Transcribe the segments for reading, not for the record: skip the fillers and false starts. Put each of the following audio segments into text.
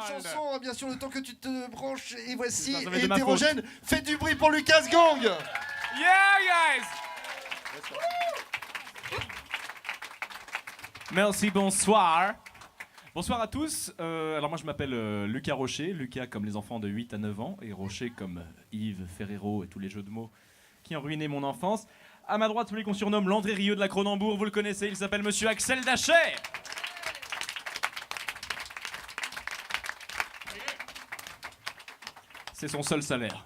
cette chanson, bien sûr, le temps que tu te branches. Et voici Ça va être de ma Hétérogène. Faites du bruit pour Lucas Gang. Yeah, guys! Merci, bonsoir. Bonsoir à tous. Alors moi je m'appelle Lucas Rocher. Lucas comme les enfants de 8 à 9 ans et Rocher comme Yves Ferrero et tous les jeux de mots qui ont ruiné mon enfance. À ma droite, celui qu'on surnomme l'André Rieu de la Cronenbourg, vous le connaissez, il s'appelle Monsieur Axel Dacher. C'est son seul salaire.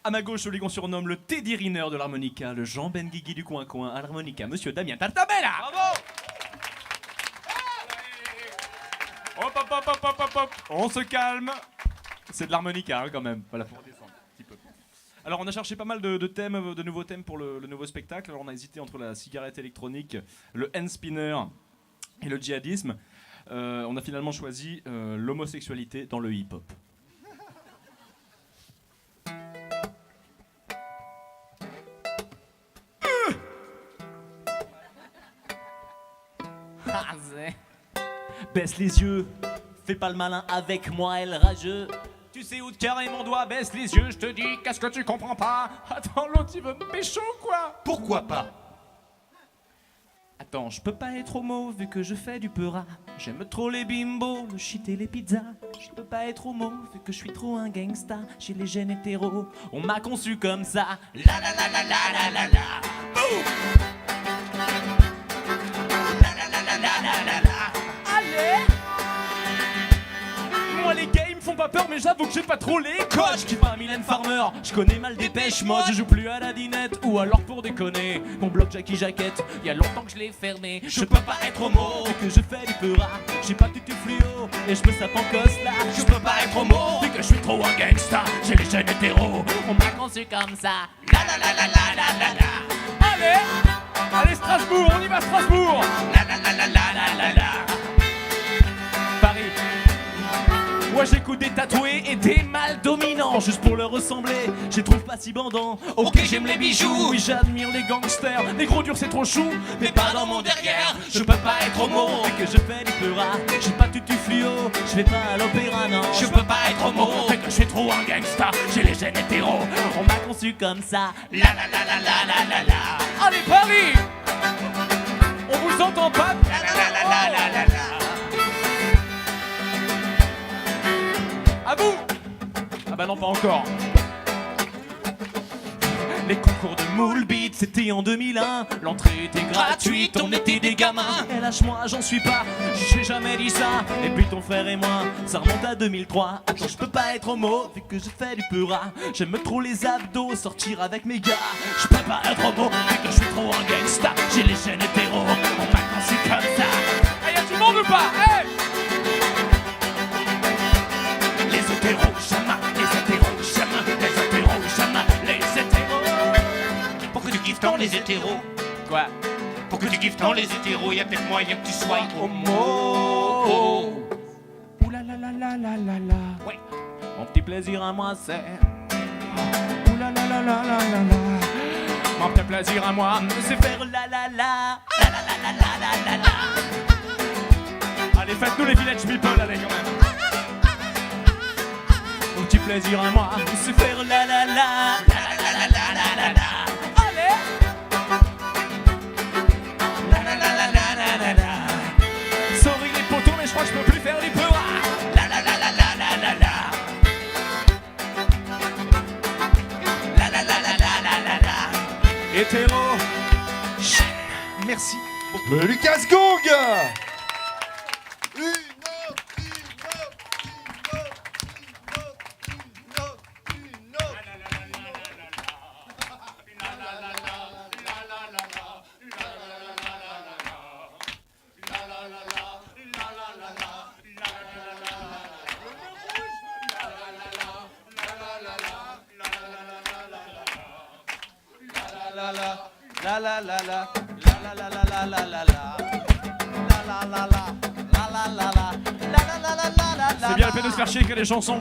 À ma gauche, celui qu'on surnomme le Teddy Riner de l'harmonica, le Jean Benguigui du coin-coin à l'harmonica, Monsieur Damien Tartabella. Bravo. Hop, hop, hop, hop, hop, hop, hop. On se calme. C'est de l'harmonica quand même. Voilà, pour redescendre un petit peu. Alors on a cherché pas mal de thèmes, de nouveaux thèmes pour le nouveau spectacle. Alors on a hésité entre la cigarette électronique, le hand spinner et le djihadisme. On a finalement choisi l'homosexualité dans le hip-hop. Baisse les yeux, fais pas le malin avec moi, elle rageux. Tu sais où te carrer mon doigt, baisse les yeux, je te dis, qu'est-ce que tu comprends pas? Attends, l'autre il veut me pécho quoi? Pourquoi pas? Attends, je peux pas être homo vu que je fais du peurat. J'aime trop les bimbos, le shit et les pizzas. Je peux pas être homo vu que je suis trop un gangsta. J'ai les gènes hétéros, on m'a conçu comme ça. La la la la la la la la. Boum. La la la la la la la la. Allez. Moi les gays me font pas peur mais j'avoue que j'ai pas trop les codes. Je kiffe pas Mylène Farmer, je connais mal Dépêche Mode. Je joue plus à la dinette ou alors pour déconner. Mon blog Jackie Jaquette, y a longtemps que je l'ai fermé. Je peux pas être homo vu que je fais du peurat. J'ai pas tutu fluo et je me sape en costard. Je peux pas être homo vu que je suis trop un gangsta. J'ai les gènes hétéros, on m'a conçu comme ça. La la la la la la la la. Allez, allez Strasbourg, on y va Strasbourg. La la la la la la la la. Paris. Moi j'écoute des tatoués et des mâles dominants. Juste pour leur ressembler, je les trouve pas si bandants. Ok j'aime les bijoux, oui j'admire les gangsters. Les gros durs c'est trop chou, mais pas dans mon derrière. Je peux pas être homo, et que je fais du peurat. J'ai pas tutu fluo, je vais pas à l'opéra non. Je peux pas être homo, et que je suis trop un gangsta. J'ai les gènes hétéros, on m'a conçu comme ça. La la la la la la la la. Allez Paris, on vous entend pas. La la la la la la la. À vous! Ah bah non, pas encore. Les concours de moule beat, c'était en 2001. L'entrée était gratuite, on était des gamins. Et lâche-moi, j'en suis pas, j'ai jamais dit ça. Et puis ton frère et moi, ça remonte à 2003. Attends, je peux pas être homo, vu que je fais du peurat. J'aime trop les abdos, sortir avec mes gars. Je peux pas être homo, vu que je suis trop un gangsta. J'ai les gènes hétéros, on m'a conçu comme ça. Hey, y'a tout le monde ou pas? Hey! Les hétéros, chama, les hétéros, chama, les hétéros, chama, les hétéros. Pour que tu kiffes tant les hétéros. Quoi? Pour que tu kiffes tant les hétéros, y'a peut-être moyen que tu sois homo. Ouh la la la la la la la. Ouais. Mon petit plaisir à moi c'est. Ouh la la la la la la la. Mon petit plaisir à moi c'est faire la la la. La la la la la la la. Allez faites-nous les village people allez quand même. Mon petit plaisir à moi, c'est faire la la la, la la la la la la la. Allez. La la la la la la la la. Sorry les potos, mais je crois que je peux plus faire les peuras. La la la la la la la la. La la la la la la la la. Hétéro. Merci. Lucas Gang. C'est bien le fait de se faire chier que les chansons.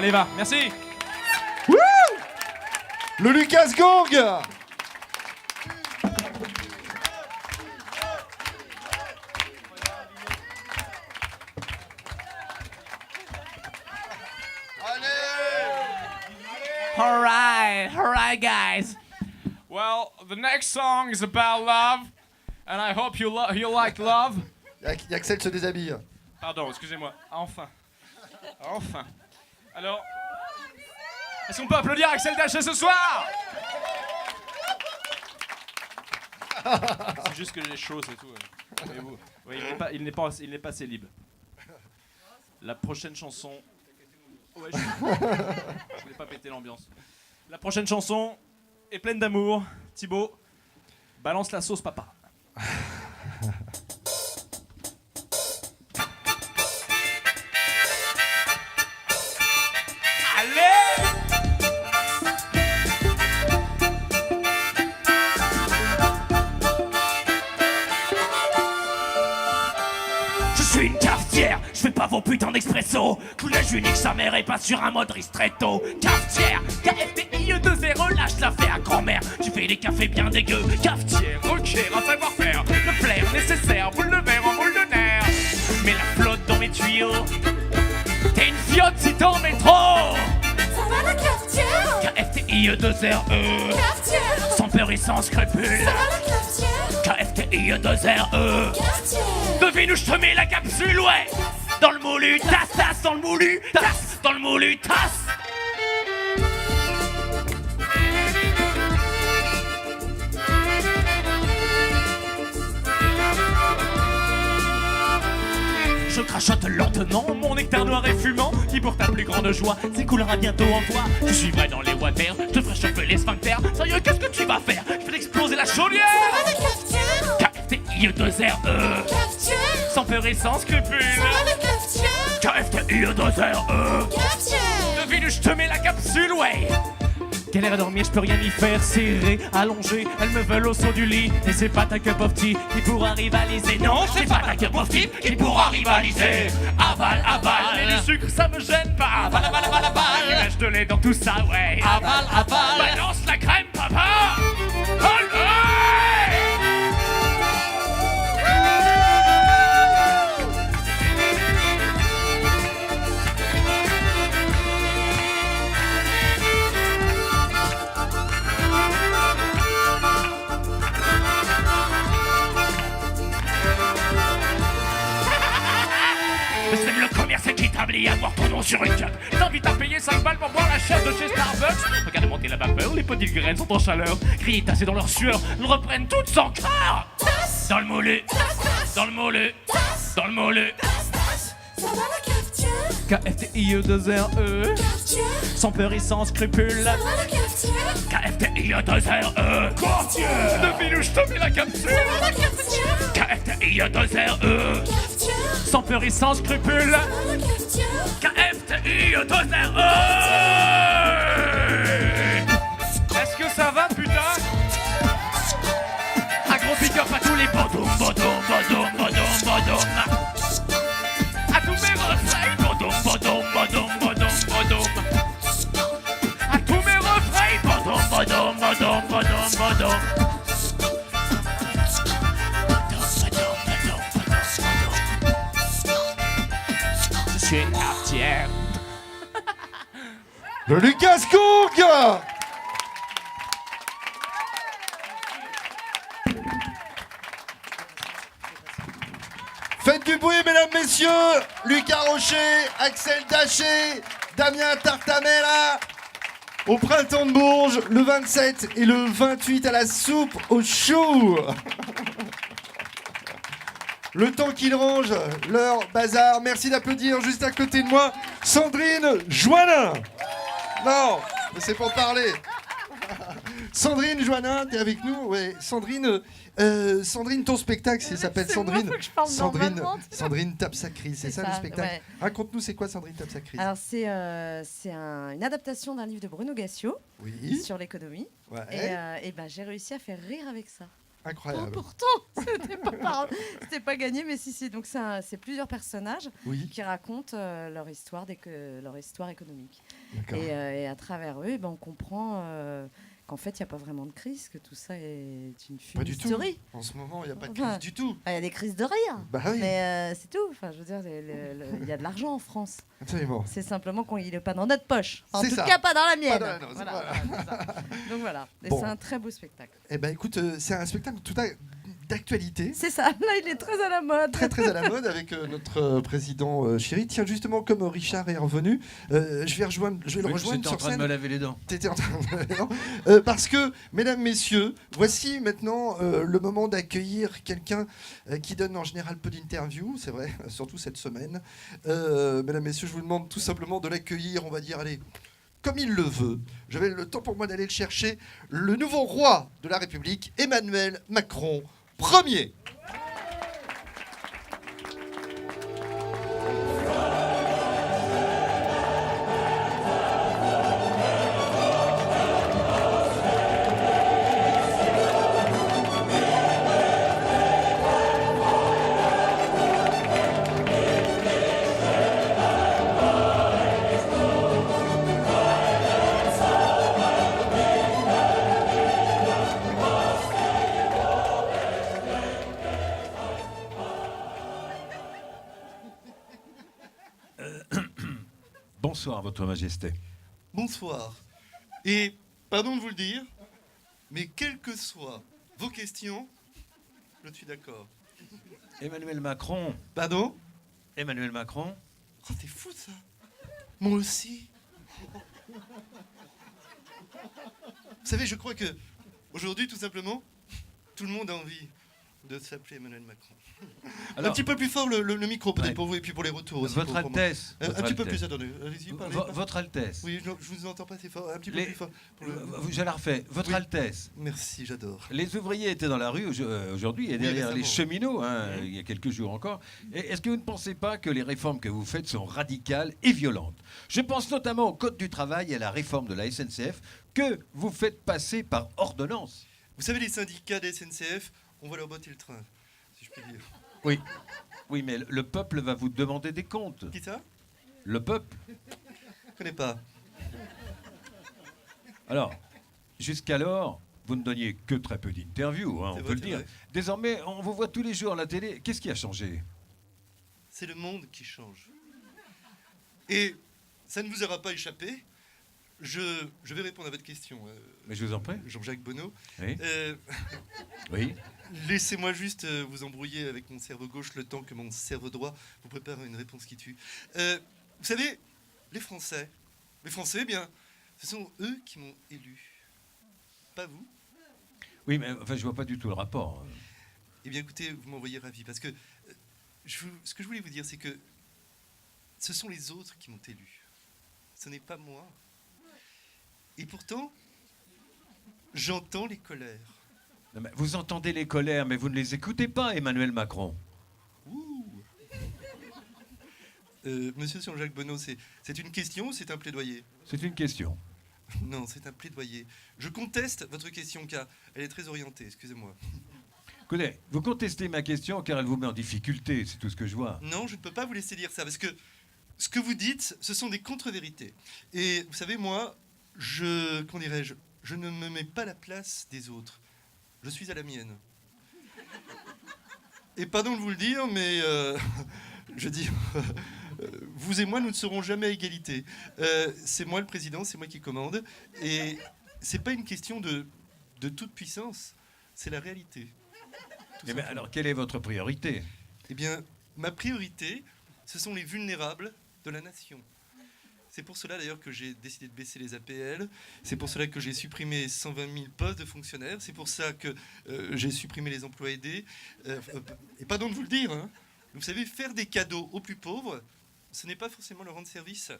Allez, va, merci. Le Lucas Gang. All right, guys. Well, the next song is about love, and I hope you like love. Axel se déshabille. Pardon, excusez-moi. Enfin. Alors, est-ce qu'on peut applaudir Axel Daché ce soir? C'est juste que j'ai chaud, c'est tout. Et vous, oui, il n'est pas célib. La prochaine chanson. Ouais, je voulais pas péter l'ambiance. La prochaine chanson est pleine d'amour. Thibaut, balance la sauce, papa. Allez! Je suis une cafetière, je fais pas vos putains d'expresso. Coulage unique, sa mère est pas sur un mode ristretto. Cafetière, KFTIE2 relâche l'affaire. Grand-mère, tu fais des cafés bien dégueux. Cafetière, requiert un savoir-faire. Le flair nécessaire, boule de verre en boule de nerf. Mets la flotte dans mes tuyaux. T'es une fiotte si t'en mets trop. Ça va la cafetière? KFTIE2RE. Cafetière? Sans peur et sans scrupule. Ça va la cafetière? KFTIE2RE. Cafetière? Devine où je te mets la capsule, ouais. Dans le moulu, tasse, dans le moulu, tasse, dans le moulu, tasse. Je crachote lentement mon nectar noir et fumant qui pour ta plus grande joie s'écoulera bientôt en toi. Je suivrai dans les water, je te ferai chauffer les sphincters. Sérieux, qu'est-ce que tu vas faire? Je vais exploser la chaudière. Ça va la cafetière? KFTIE2RE. Cafetière? Sans peur et sans scrupule. Ça va la cafetière? KFTIE2RE. Cafetière? Devine où je te mets la capsule, ouais. Galère à dormir, je peux rien y faire, serré, allongé, elles me veulent au saut du lit. Et c'est pas ta cup of tea qui pourra rivaliser. Non, c'est pas ta cup of tea qui pourra rivaliser. Avale, avale. Mais le sucre, ça me gêne pas. Avale, avale, avale, Il avale. reste de lait dans tout ça, ouais. Avale, avale. Balance la crème, papa. Allez! C'est le commerce équitable et avoir ton nom sur une cup. T'invites à payer 5 balles pour boire la chef de chez Starbucks. Regarde monter la vapeur, les petites graines sont en chaleur. Grillées tassées dans leur sueur, elles reprennent toutes sans cœur. Dans le moulu, dans le moulu, dans le moulu. Ça va la cafetière? KFTIE2RE. Cafetière? Sans peur et sans scrupule. Ça va la cafetière? KFTIE2RE. Devine où je te mets la capsule. Ça va la cafetière? KFTIE2RE. Cafetière? Sans peur et sans scrupule. Ça va la cafetière? KFTIE2RE. Est-ce que ça va, putain? Un gros pick-up à tous les bodoum, bodoum, bodoum, bodoum, bodoum. À tous mes refrains, bodoum, bodoum, bodoum, bodoum, bodoum. À tous mes refrains, bodoum, bodoum, bodoum, bodoum, bodoum. Je suis une cafetière. Le Lucas Gang. Faites du bruit, mesdames, messieurs. Lucas Rocher, Axel Daché, Damien Tartamella. Au printemps de Bourges, le 27 et le 28 à la soupe au chou. Le temps qu'ils rangent leur bazar. Merci d'applaudir juste à côté de moi Sandrine Joannin. Non, mais c'est pour parler. Sandrine Joannin, t'es avec nous? Ouais, Sandrine, Sandrine, ton spectacle, il s'appelle Sandrine. Sandrine tape sa crise, c'est ça le spectacle? Ouais. Raconte-nous, c'est quoi Sandrine tape sa crise? Alors c'est une adaptation d'un livre de Bruno Gassio Oui. sur l'économie. Ouais. Et ben j'ai réussi à faire rire avec ça. Incroyable. Pourtant, c'était pas gagné, mais si. Donc c'est plusieurs personnages Oui, qui racontent leur histoire économique. d'accord. Et à travers eux, on comprend qu'en fait, il n'y a pas vraiment de crise, que tout ça est une Pas du tout. fumisterie. En ce moment, il n'y a pas de Enfin, crise du tout. Il y a des crises de rire, Bah oui, mais c'est tout. Enfin, je veux dire, il y a de l'argent en France. absolument. C'est simplement qu'il n'est pas dans notre poche. Enfin, en C'est tout ça. cas, pas dans la mienne. Pas dans la nôtre, voilà. C'est ça. Donc voilà. Et Bon. c'est un très beau spectacle. Eh ben écoute, c'est un spectacle tout à d'actualité. C'est ça. Là, il est très à la mode. Très très à la mode avec notre président Chéri. Tiens, justement, comme Richard est revenu, je vais le rejoindre J'étais en sur train de scène. me laver les dents. T'étais en train de... Non. Parce que, mesdames, messieurs, voici maintenant le moment d'accueillir quelqu'un qui donne en général peu d'interviews, c'est vrai, surtout cette semaine. Mesdames, messieurs, je vous demande tout simplement de l'accueillir, on va dire, allez, comme il le veut. J'avais le temps pour moi d'aller le chercher, le nouveau roi de la République, Emmanuel Macron, premier. Bonsoir, Votre Majesté. Bonsoir. Et, pardon de vous le dire, mais quelles que soient vos questions, je suis d'accord. Emmanuel Macron. Pardon? Emmanuel Macron. Oh, c'est fou ça. Moi aussi. Vous savez, je crois que aujourd'hui, tout simplement, tout le monde a envie de s'appeler Emmanuel Macron. Alors, un petit peu plus fort le micro, peut-être Ouais. pour vous et puis pour les retours aussi. Votre pour moi. Altesse. Un Votre petit peu Altesse. plus, attendez. Allez-y, parlez. Votre Altesse. Oui, je vous entends pas assez fort. Un petit peu Les- plus fort. pour le- Je la refais. Votre Oui. Altesse. Merci, j'adore. Les ouvriers étaient dans la rue aujourd'hui et derrière récemment. les cheminots, il y a quelques jours encore. Et est-ce que vous ne pensez pas que les réformes que vous faites sont radicales et violentes? Je pense notamment au Code du travail et à la réforme de la SNCF que vous faites passer par ordonnance. Vous savez, les syndicats de SNCF, on va leur botter le train, si je puis dire. Oui. Oui, mais le peuple va vous demander des comptes. Qui ça? Le peuple. Je connais pas. Alors, jusqu'alors, vous ne donniez que très peu d'interviews, on C'est peut vrai, le c'est dire. vrai. Désormais, on vous voit tous les jours à la télé. Qu'est-ce qui a changé? C'est le monde qui change. Et ça ne vous aura pas échappé. Je vais répondre à votre question, Mais je vous en prie. Jean-Jacques Bonneau. Oui. Euh, Oui. Laissez-moi juste vous embrouiller avec mon cerveau gauche le temps que mon cerveau droit vous prépare une réponse qui tue. Vous savez, les Français, eh bien, ce sont eux qui m'ont élu. Pas vous. Oui, mais enfin, je vois pas du tout le rapport. Eh bien, écoutez, vous m'envoyez ravi. Parce que ce que je voulais vous dire, c'est que ce sont les autres qui m'ont élu. Ce n'est pas moi. Et pourtant, j'entends les colères. Non, mais vous entendez les colères, mais vous ne les écoutez pas, Emmanuel Macron. Ouh. Monsieur Jean-Jacques Bonneau, c'est une question ou c'est un plaidoyer? C'est une question. Non, c'est un plaidoyer. Je conteste votre question car elle est très orientée, excusez-moi. Écoutez, vous contestez ma question car elle vous met en difficulté, c'est tout ce que je vois. Non, je ne peux pas vous laisser dire ça parce que ce que vous dites, ce sont des contre-vérités. Et vous savez, moi, comment dirais-je, je ne me mets pas à la place des autres. Je suis à la mienne. Et pardon de vous le dire, mais je dis, vous et moi, nous ne serons jamais à égalité. C'est moi le président, c'est moi qui commande. Et c'est pas une question de toute puissance, c'est la réalité. Tout Eh bien, simplement. alors, quelle est votre priorité? Eh bien, ma priorité, ce sont les vulnérables de la nation. C'est pour cela d'ailleurs que j'ai décidé de baisser les APL. C'est pour cela que j'ai supprimé 120 000 postes de fonctionnaires. C'est pour ça que j'ai supprimé les emplois aidés. Et pardon de vous le dire, hein, vous savez, faire des cadeaux aux plus pauvres, ce n'est pas forcément leur rendre service.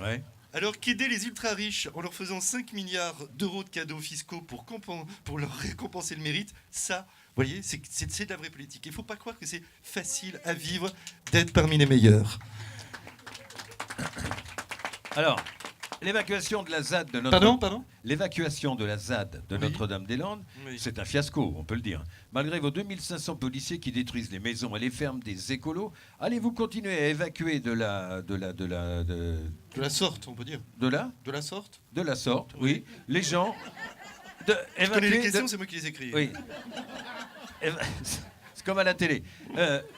Ouais. Alors qu'aider les ultra-riches en leur faisant 5 milliards d'euros de cadeaux fiscaux pour leur récompenser le mérite, ça, vous voyez, c'est de la vraie politique. Il ne faut pas croire que c'est facile à vivre d'être parmi les meilleurs. Alors, L'évacuation de la ZAD de Pardon L'évacuation de la ZAD de Oui. Notre-Dame-des-Landes, Oui. c'est un fiasco, on peut le dire. Malgré vos 2500 policiers qui détruisent les maisons et les fermes des écolos, allez-vous continuer à évacuer de la sorte, on peut dire. de la De la sorte. de la sorte, oui, les gens de Je connais les évacuer questions, de- c'est moi qui les écris. oui. C'est comme à la télé.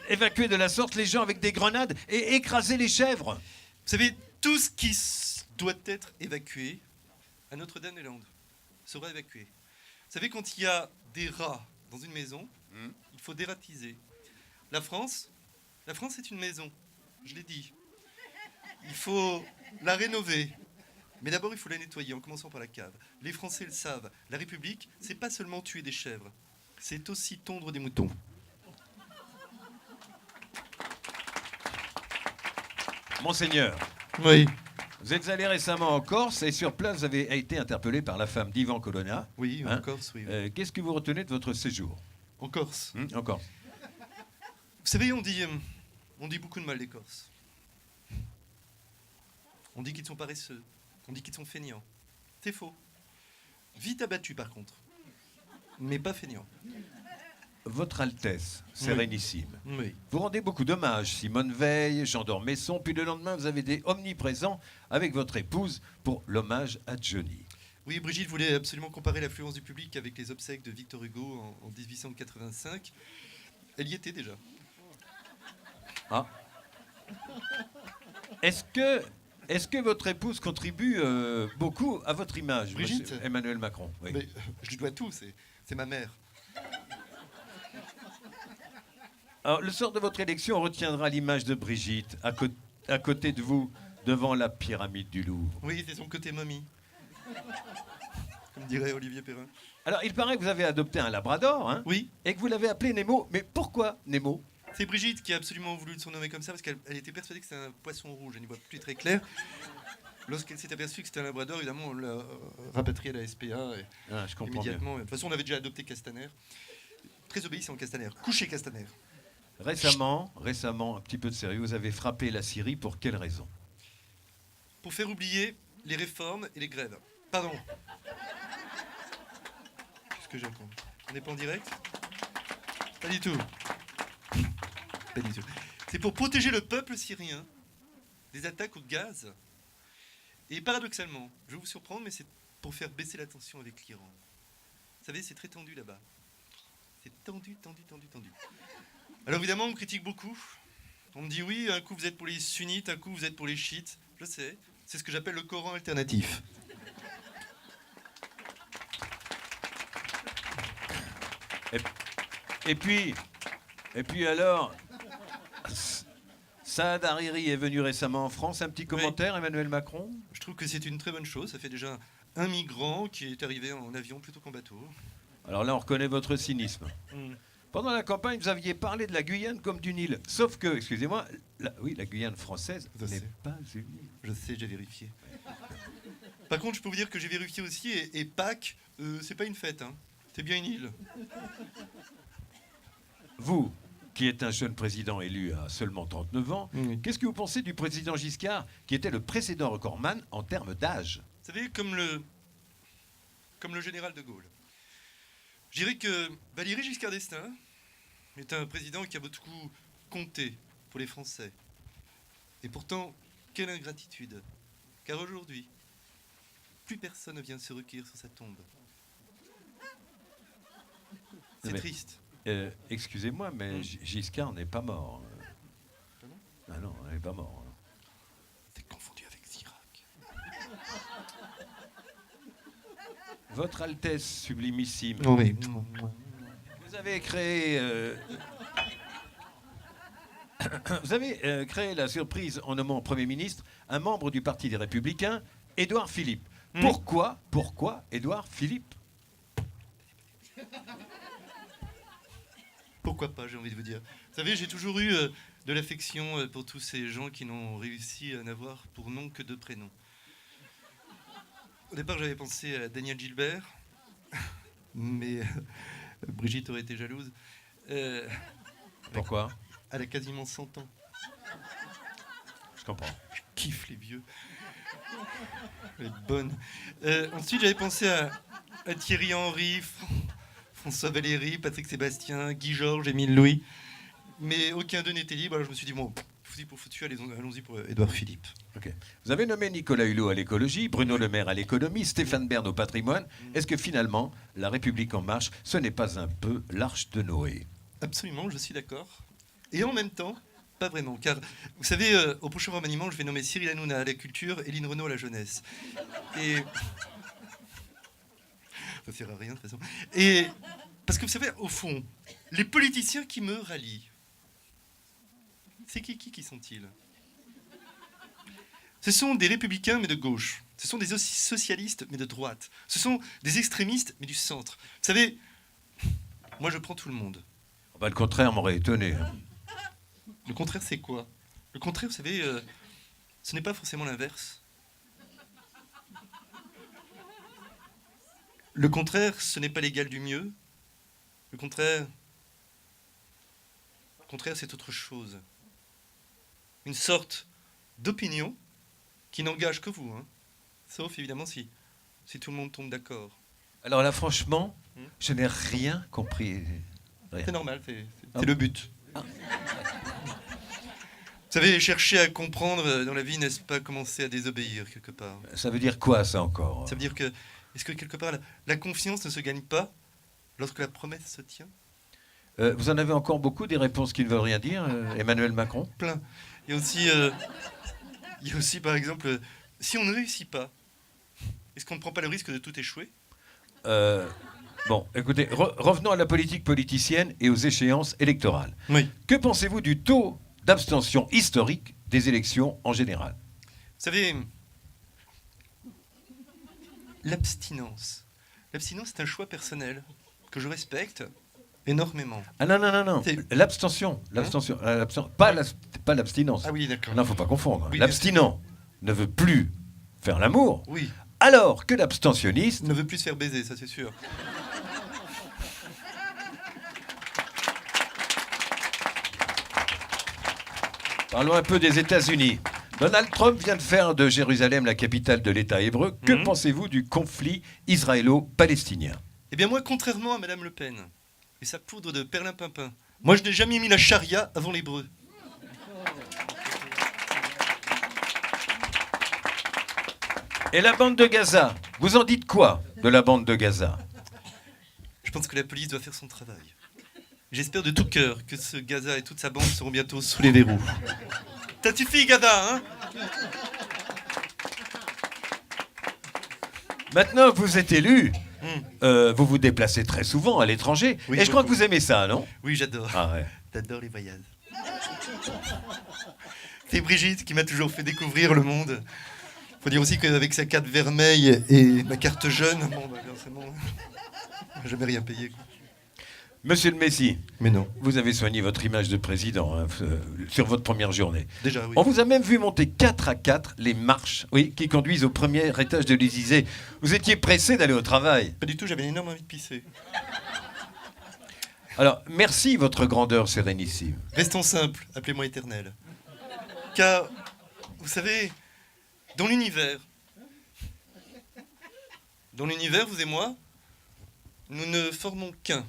Évacuer de la sorte les gens avec des grenades et écraser les chèvres. Vous savez, tout ce qui doit être évacué à Notre-Dame-des-Landes sera évacué. Vous savez, quand il y a des rats dans une maison, il faut dératiser. La France est une maison, je l'ai dit. Il faut la rénover. Mais d'abord, il faut la nettoyer en commençant par la cave. Les Français le savent. La République, c'est pas seulement tuer des chèvres, c'est aussi tondre des moutons. Monseigneur, Oui. vous êtes allé récemment en Corse et sur place, vous avez été interpellé par la femme d'Ivan Colonna. Oui, en Hein Corse, oui. Qu'est-ce que vous retenez de votre séjour En Corse. En Corse. Vous savez, on dit beaucoup de mal des Corses. On dit qu'ils sont paresseux. On dit qu'ils sont feignants. C'est faux. Vite abattus, par contre. Mais pas feignants. Votre Altesse, Sérénissime, Oui. vous rendez beaucoup d'hommages. Simone Veil, Jean d'Ormesson, puis le lendemain, vous avez été omniprésent avec votre épouse pour l'hommage à Johnny. Oui, Brigitte voulait absolument comparer l'affluence du public avec les obsèques de Victor Hugo en 1885. Elle y était déjà. Ah. Est-ce que votre épouse contribue beaucoup à votre image, Brigitte monsieur Emmanuel Macron? Oui. Mais je lui dois tout, c'est ma mère. Alors, le sort de votre élection retiendra l'image de Brigitte à côté de vous, devant la pyramide du Louvre. Oui, c'est son côté momie. Comme dirait Olivier Perrin. Alors, il paraît que vous avez adopté un labrador, hein, Oui, et que vous l'avez appelé Nemo. Mais pourquoi Nemo? c'est Brigitte qui a absolument voulu le surnommer comme ça parce qu'elle était persuadée que c'était un poisson rouge. Elle n'y voit plus très clair. Lorsqu'elle s'est aperçue que c'était un labrador, évidemment, on l'a rapatrié à la SPA et Ah, je comprends bien. immédiatement. De toute façon, on avait déjà adopté Castaner. Très obéissant, Castaner. Couché, Castaner. Récemment, un petit peu de sérieux, vous avez frappé la Syrie pour quelle raison? Pour faire oublier les réformes et les grèves. Pardon. Qu'est-ce que j'ai entendu? On n'est pas en direct? Pas du tout. Pas du tout. C'est pour protéger le peuple syrien des attaques au gaz. Et paradoxalement, je vais vous surprendre, mais c'est pour faire baisser la tension avec l'Iran. Vous savez, c'est très tendu là-bas. C'est tendu. Alors évidemment, on me critique beaucoup. On me dit oui, un coup vous êtes pour les sunnites, un coup vous êtes pour les chiites. Je sais, c'est ce que j'appelle le Coran alternatif. Et puis alors, Saad Hariri est venu récemment en France. Un petit commentaire, Emmanuel Macron? Je trouve que c'est une très bonne chose. Ça fait déjà un migrant qui est arrivé en avion plutôt qu'en bateau. Alors là, on reconnaît votre cynisme. Pendant la campagne, vous aviez parlé de la Guyane comme d'une île. Sauf que, excusez-moi, la Guyane française Je n'est sais. pas une île. Je sais, j'ai vérifié. Par contre, je peux vous dire que j'ai vérifié aussi, et Pâques, c'est pas une fête, hein. C'est bien une île. Vous, qui êtes un jeune président élu à seulement 39 ans, Oui. qu'est-ce que vous pensez du président Giscard, qui était le précédent recordman en termes d'âge? Vous savez, comme le général de Gaulle. Je dirais que Valéry Giscard d'Estaing est un président qui a beaucoup compté pour les Français. Et pourtant, quelle ingratitude. Car aujourd'hui, plus personne ne vient se recueillir sur sa tombe. C'est Mais- triste. Excusez-moi, mais Giscard n'est pas mort. Pardon? Ah non, il n'est pas mort. C'est confondu avec Chirac. Votre Altesse sublimissime, Oui. vous avez créé... vous avez créé la surprise en nommant Premier ministre un membre du Parti des Républicains, Édouard Philippe. Pourquoi Édouard Philippe? Pourquoi pas, j'ai envie de vous dire. Vous savez, j'ai toujours eu de l'affection pour tous ces gens qui n'ont réussi à n'avoir pour nom que deux prénoms. Au départ, j'avais pensé à Daniel Gilbert, mais Brigitte aurait été jalouse. Pourquoi? Elle a quasiment 100 ans. Je comprends. Je kiffe les vieux. Elle est bonne. Ensuite, j'avais pensé à Thierry Henry, François Valéry, Patrick Sébastien, Guy Georges, Émile Louis. Mais aucun d'eux n'était libre. Alors je me suis dit, bon, foutu pour foutu, allons-y pour Édouard Philippe. Ok. Vous avez nommé Nicolas Hulot à l'écologie, Bruno Le Maire à l'économie, Stéphane Bern au patrimoine. Est-ce que finalement, La République en marche, ce n'est pas un peu l'arche de Noé? Absolument, je suis d'accord. Et en même temps, pas vraiment. Car, vous savez, au prochain remaniement, je vais nommer Cyril Hanouna à la culture et Lynn Renaud à la jeunesse. Et... ça ne sert à rien, de toute façon. Et... parce que vous savez, au fond, les politiciens qui me rallient, c'est qui sont-ils? Ce sont des républicains, mais de gauche. Ce sont des socialistes, mais de droite. Ce sont des extrémistes, mais du centre. Vous savez, moi, je prends tout le monde. Bah, le contraire m'aurait étonné. Hein. Le contraire, c'est quoi? Le contraire, vous savez, ce n'est pas forcément l'inverse. Le contraire, ce n'est pas l'égal du mieux. Le contraire, c'est autre chose. Une sorte d'opinion qui n'engage que vous, hein. Sauf évidemment si tout le monde tombe d'accord. Alors là, franchement, je n'ai rien compris. Rien. C'est normal, c'est le but. Vous savez, chercher à comprendre dans la vie, n'est-ce pas commencer à désobéir quelque part? Ça veut dire quoi, ça, encore? Ça veut dire que, est-ce que quelque part, la confiance ne se gagne pas lorsque la promesse se tient? Vous en avez encore beaucoup des réponses qui ne veulent rien dire, Emmanuel Macron? Plein. Il y a aussi, par exemple, si on ne réussit pas, est-ce qu'on ne prend pas le risque de tout échouer? Bon, écoutez, revenons à la politique politicienne et aux échéances électorales. Oui. Que pensez-vous du taux d'abstention historique des élections en général? Vous savez, l'abstinence. L'abstinence, c'est un choix personnel que je respecte énormément. Ah non, l'abstention. Pas l'abstinence. Ah oui, d'accord. Non, faut pas confondre. Oui, L'abstinent ne veut plus faire l'amour, Oui, alors que l'abstentionniste... ne veut plus se faire baiser, ça c'est sûr. Parlons un peu des États-Unis. Donald Trump vient de faire de Jérusalem la capitale de l'État hébreu. Que pensez-vous du conflit israélo-palestinien? Eh bien moi, contrairement à Madame Le Pen et sa poudre de perlimpinpin, moi je n'ai jamais mis la charia avant l'hébreu. Et la bande de Gaza, vous en dites quoi de la bande de Gaza? Je pense que la police doit faire son travail. J'espère de tout cœur que ce Gaza et toute sa bande seront bientôt sous les verrous. Ça suffit, Gaza, hein? Maintenant que vous êtes élu, vous vous déplacez très souvent à l'étranger. Oui, et je crois beaucoup. que vous aimez ça, non? Oui, j'adore. Ah ouais. J'adore les voyages. C'est Brigitte qui m'a toujours fait découvrir le monde. Faut dire aussi qu'avec sa carte vermeille et ma carte jeune, bon, bah, c'est bon. J'ai jamais rien payé, quoi. Monsieur le Messie, Mais non. vous avez soigné votre image de président hein, sur votre première journée. Déjà, oui. On vous a même vu monter 4 à 4 les marches qui conduisent au premier étage de l'Élysée. Vous étiez pressé d'aller au travail. Pas du tout, j'avais une énorme envie de pisser. Alors, merci votre grandeur sérénissime. Restons simples, appelez-moi éternel. Car, vous savez, dans l'univers, vous et moi, nous ne formons qu'un.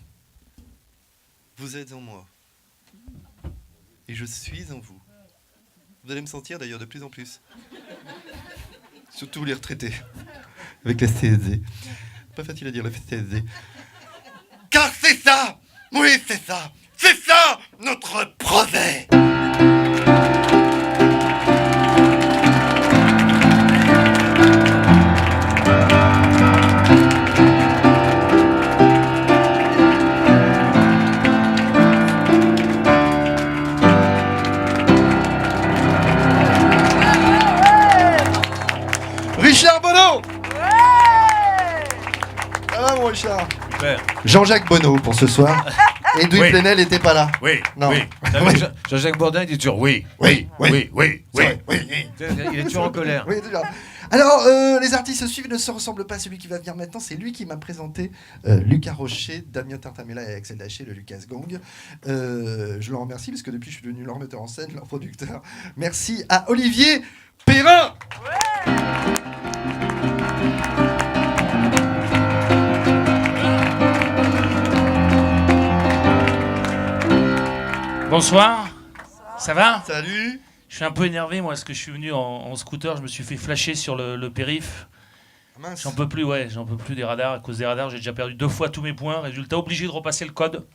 Vous êtes en moi. Et je suis en vous. Vous allez me sentir d'ailleurs de plus en plus. Surtout les retraités. Avec la CSD. Pas facile à dire la CSD. Car c'est ça! Oui, c'est ça! C'est ça, notre projet! Richard Bonneau! Ça va, mon Richard? Super. Jean-Jacques Bonneau pour ce soir. Edwin Oui. Plenel n'était pas là. Oui, Non. oui. Vous savez, Jean-Jacques Bourdin dit toujours oui. Oui, oui. oui. Oui, oui. Il est toujours en colère. Oui, déjà. Alors, les artistes suivent ne se ressemblent pas. Celui qui va venir maintenant, c'est lui qui m'a présenté Lucas Rocher, Damien Tartamella et Axel Daché, le Lucas Gang. Je le remercie parce que depuis, je suis devenu leur metteur en scène, leur producteur. Merci à Olivier Perrin. Ouais. Bonsoir. Ça va? Salut. Je suis un peu énervé, moi, parce que je suis venu en scooter. Je me suis fait flasher sur le périph'. Mince. J'en peux plus des radars. À cause des radars, j'ai déjà perdu 2 fois tous mes points. Résultat, obligé de repasser le code.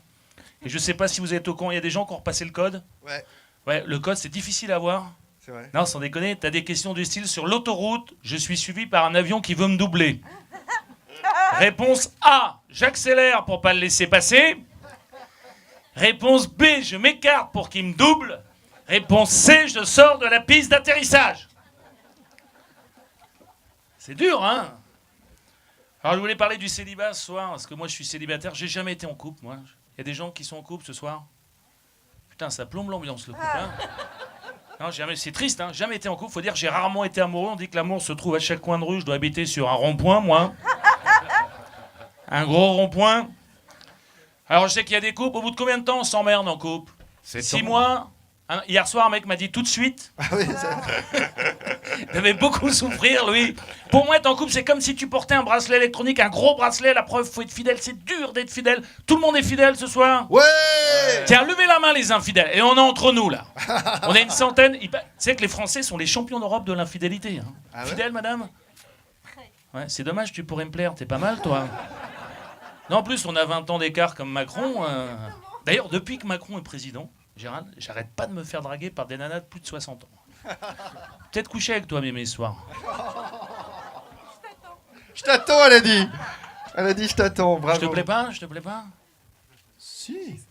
Et je sais pas si vous êtes au courant, il y a des gens qui ont repassé le code. Ouais, Ouais, le code, c'est difficile à voir. c'est vrai. Non, sans déconner, t'as des questions du style sur l'autoroute, je suis suivi par un avion qui veut me doubler. Réponse A, j'accélère pour pas le laisser passer. Réponse B, je m'écarte pour qu'il me double. Réponse C, je sors de la piste d'atterrissage. C'est dur, hein? Alors, je voulais parler du célibat ce soir, parce que moi, je suis célibataire. J'ai jamais été en couple, moi. Il y a des gens qui sont en couple ce soir. Putain, ça plombe l'ambiance, le couple, hein? Non, jamais, c'est triste, hein? Jamais été en couple. Faut dire, j'ai rarement été amoureux. On dit que l'amour se trouve à chaque coin de rue. Je dois habiter sur un rond-point, moi. Un gros rond-point. Alors, je sais qu'il y a des couples. Au bout de combien de temps on s'emmerde en couple? 6 mois. Hein, hier soir, un mec m'a dit tout de suite. Ah oui, ça... Il devait beaucoup souffrir, lui. Pour moi, être en couple, c'est comme si tu portais un bracelet électronique, un gros bracelet. La preuve, faut être fidèle. C'est dur d'être fidèle. Tout le monde est fidèle ce soir? Ouais. Tiens, levez la main, les infidèles. Et on est entre nous, là. On est une centaine. Tu sais que les Français sont les champions d'Europe de l'infidélité. Hein. Ah ouais? Fidèle, madame? Ouais, c'est dommage, tu pourrais me plaire. T'es pas mal, toi. Non, en plus, on a 20 ans d'écart comme Macron. D'ailleurs, depuis que Macron est président, Gérald, j'arrête pas de me faire draguer par des nanas de plus de 60 ans. Peut-être coucher avec toi, Mémé, ce soir. Je t'attends, elle a dit. Elle a dit je t'attends, bravo. Je te plais pas? Je te plais pas? Si.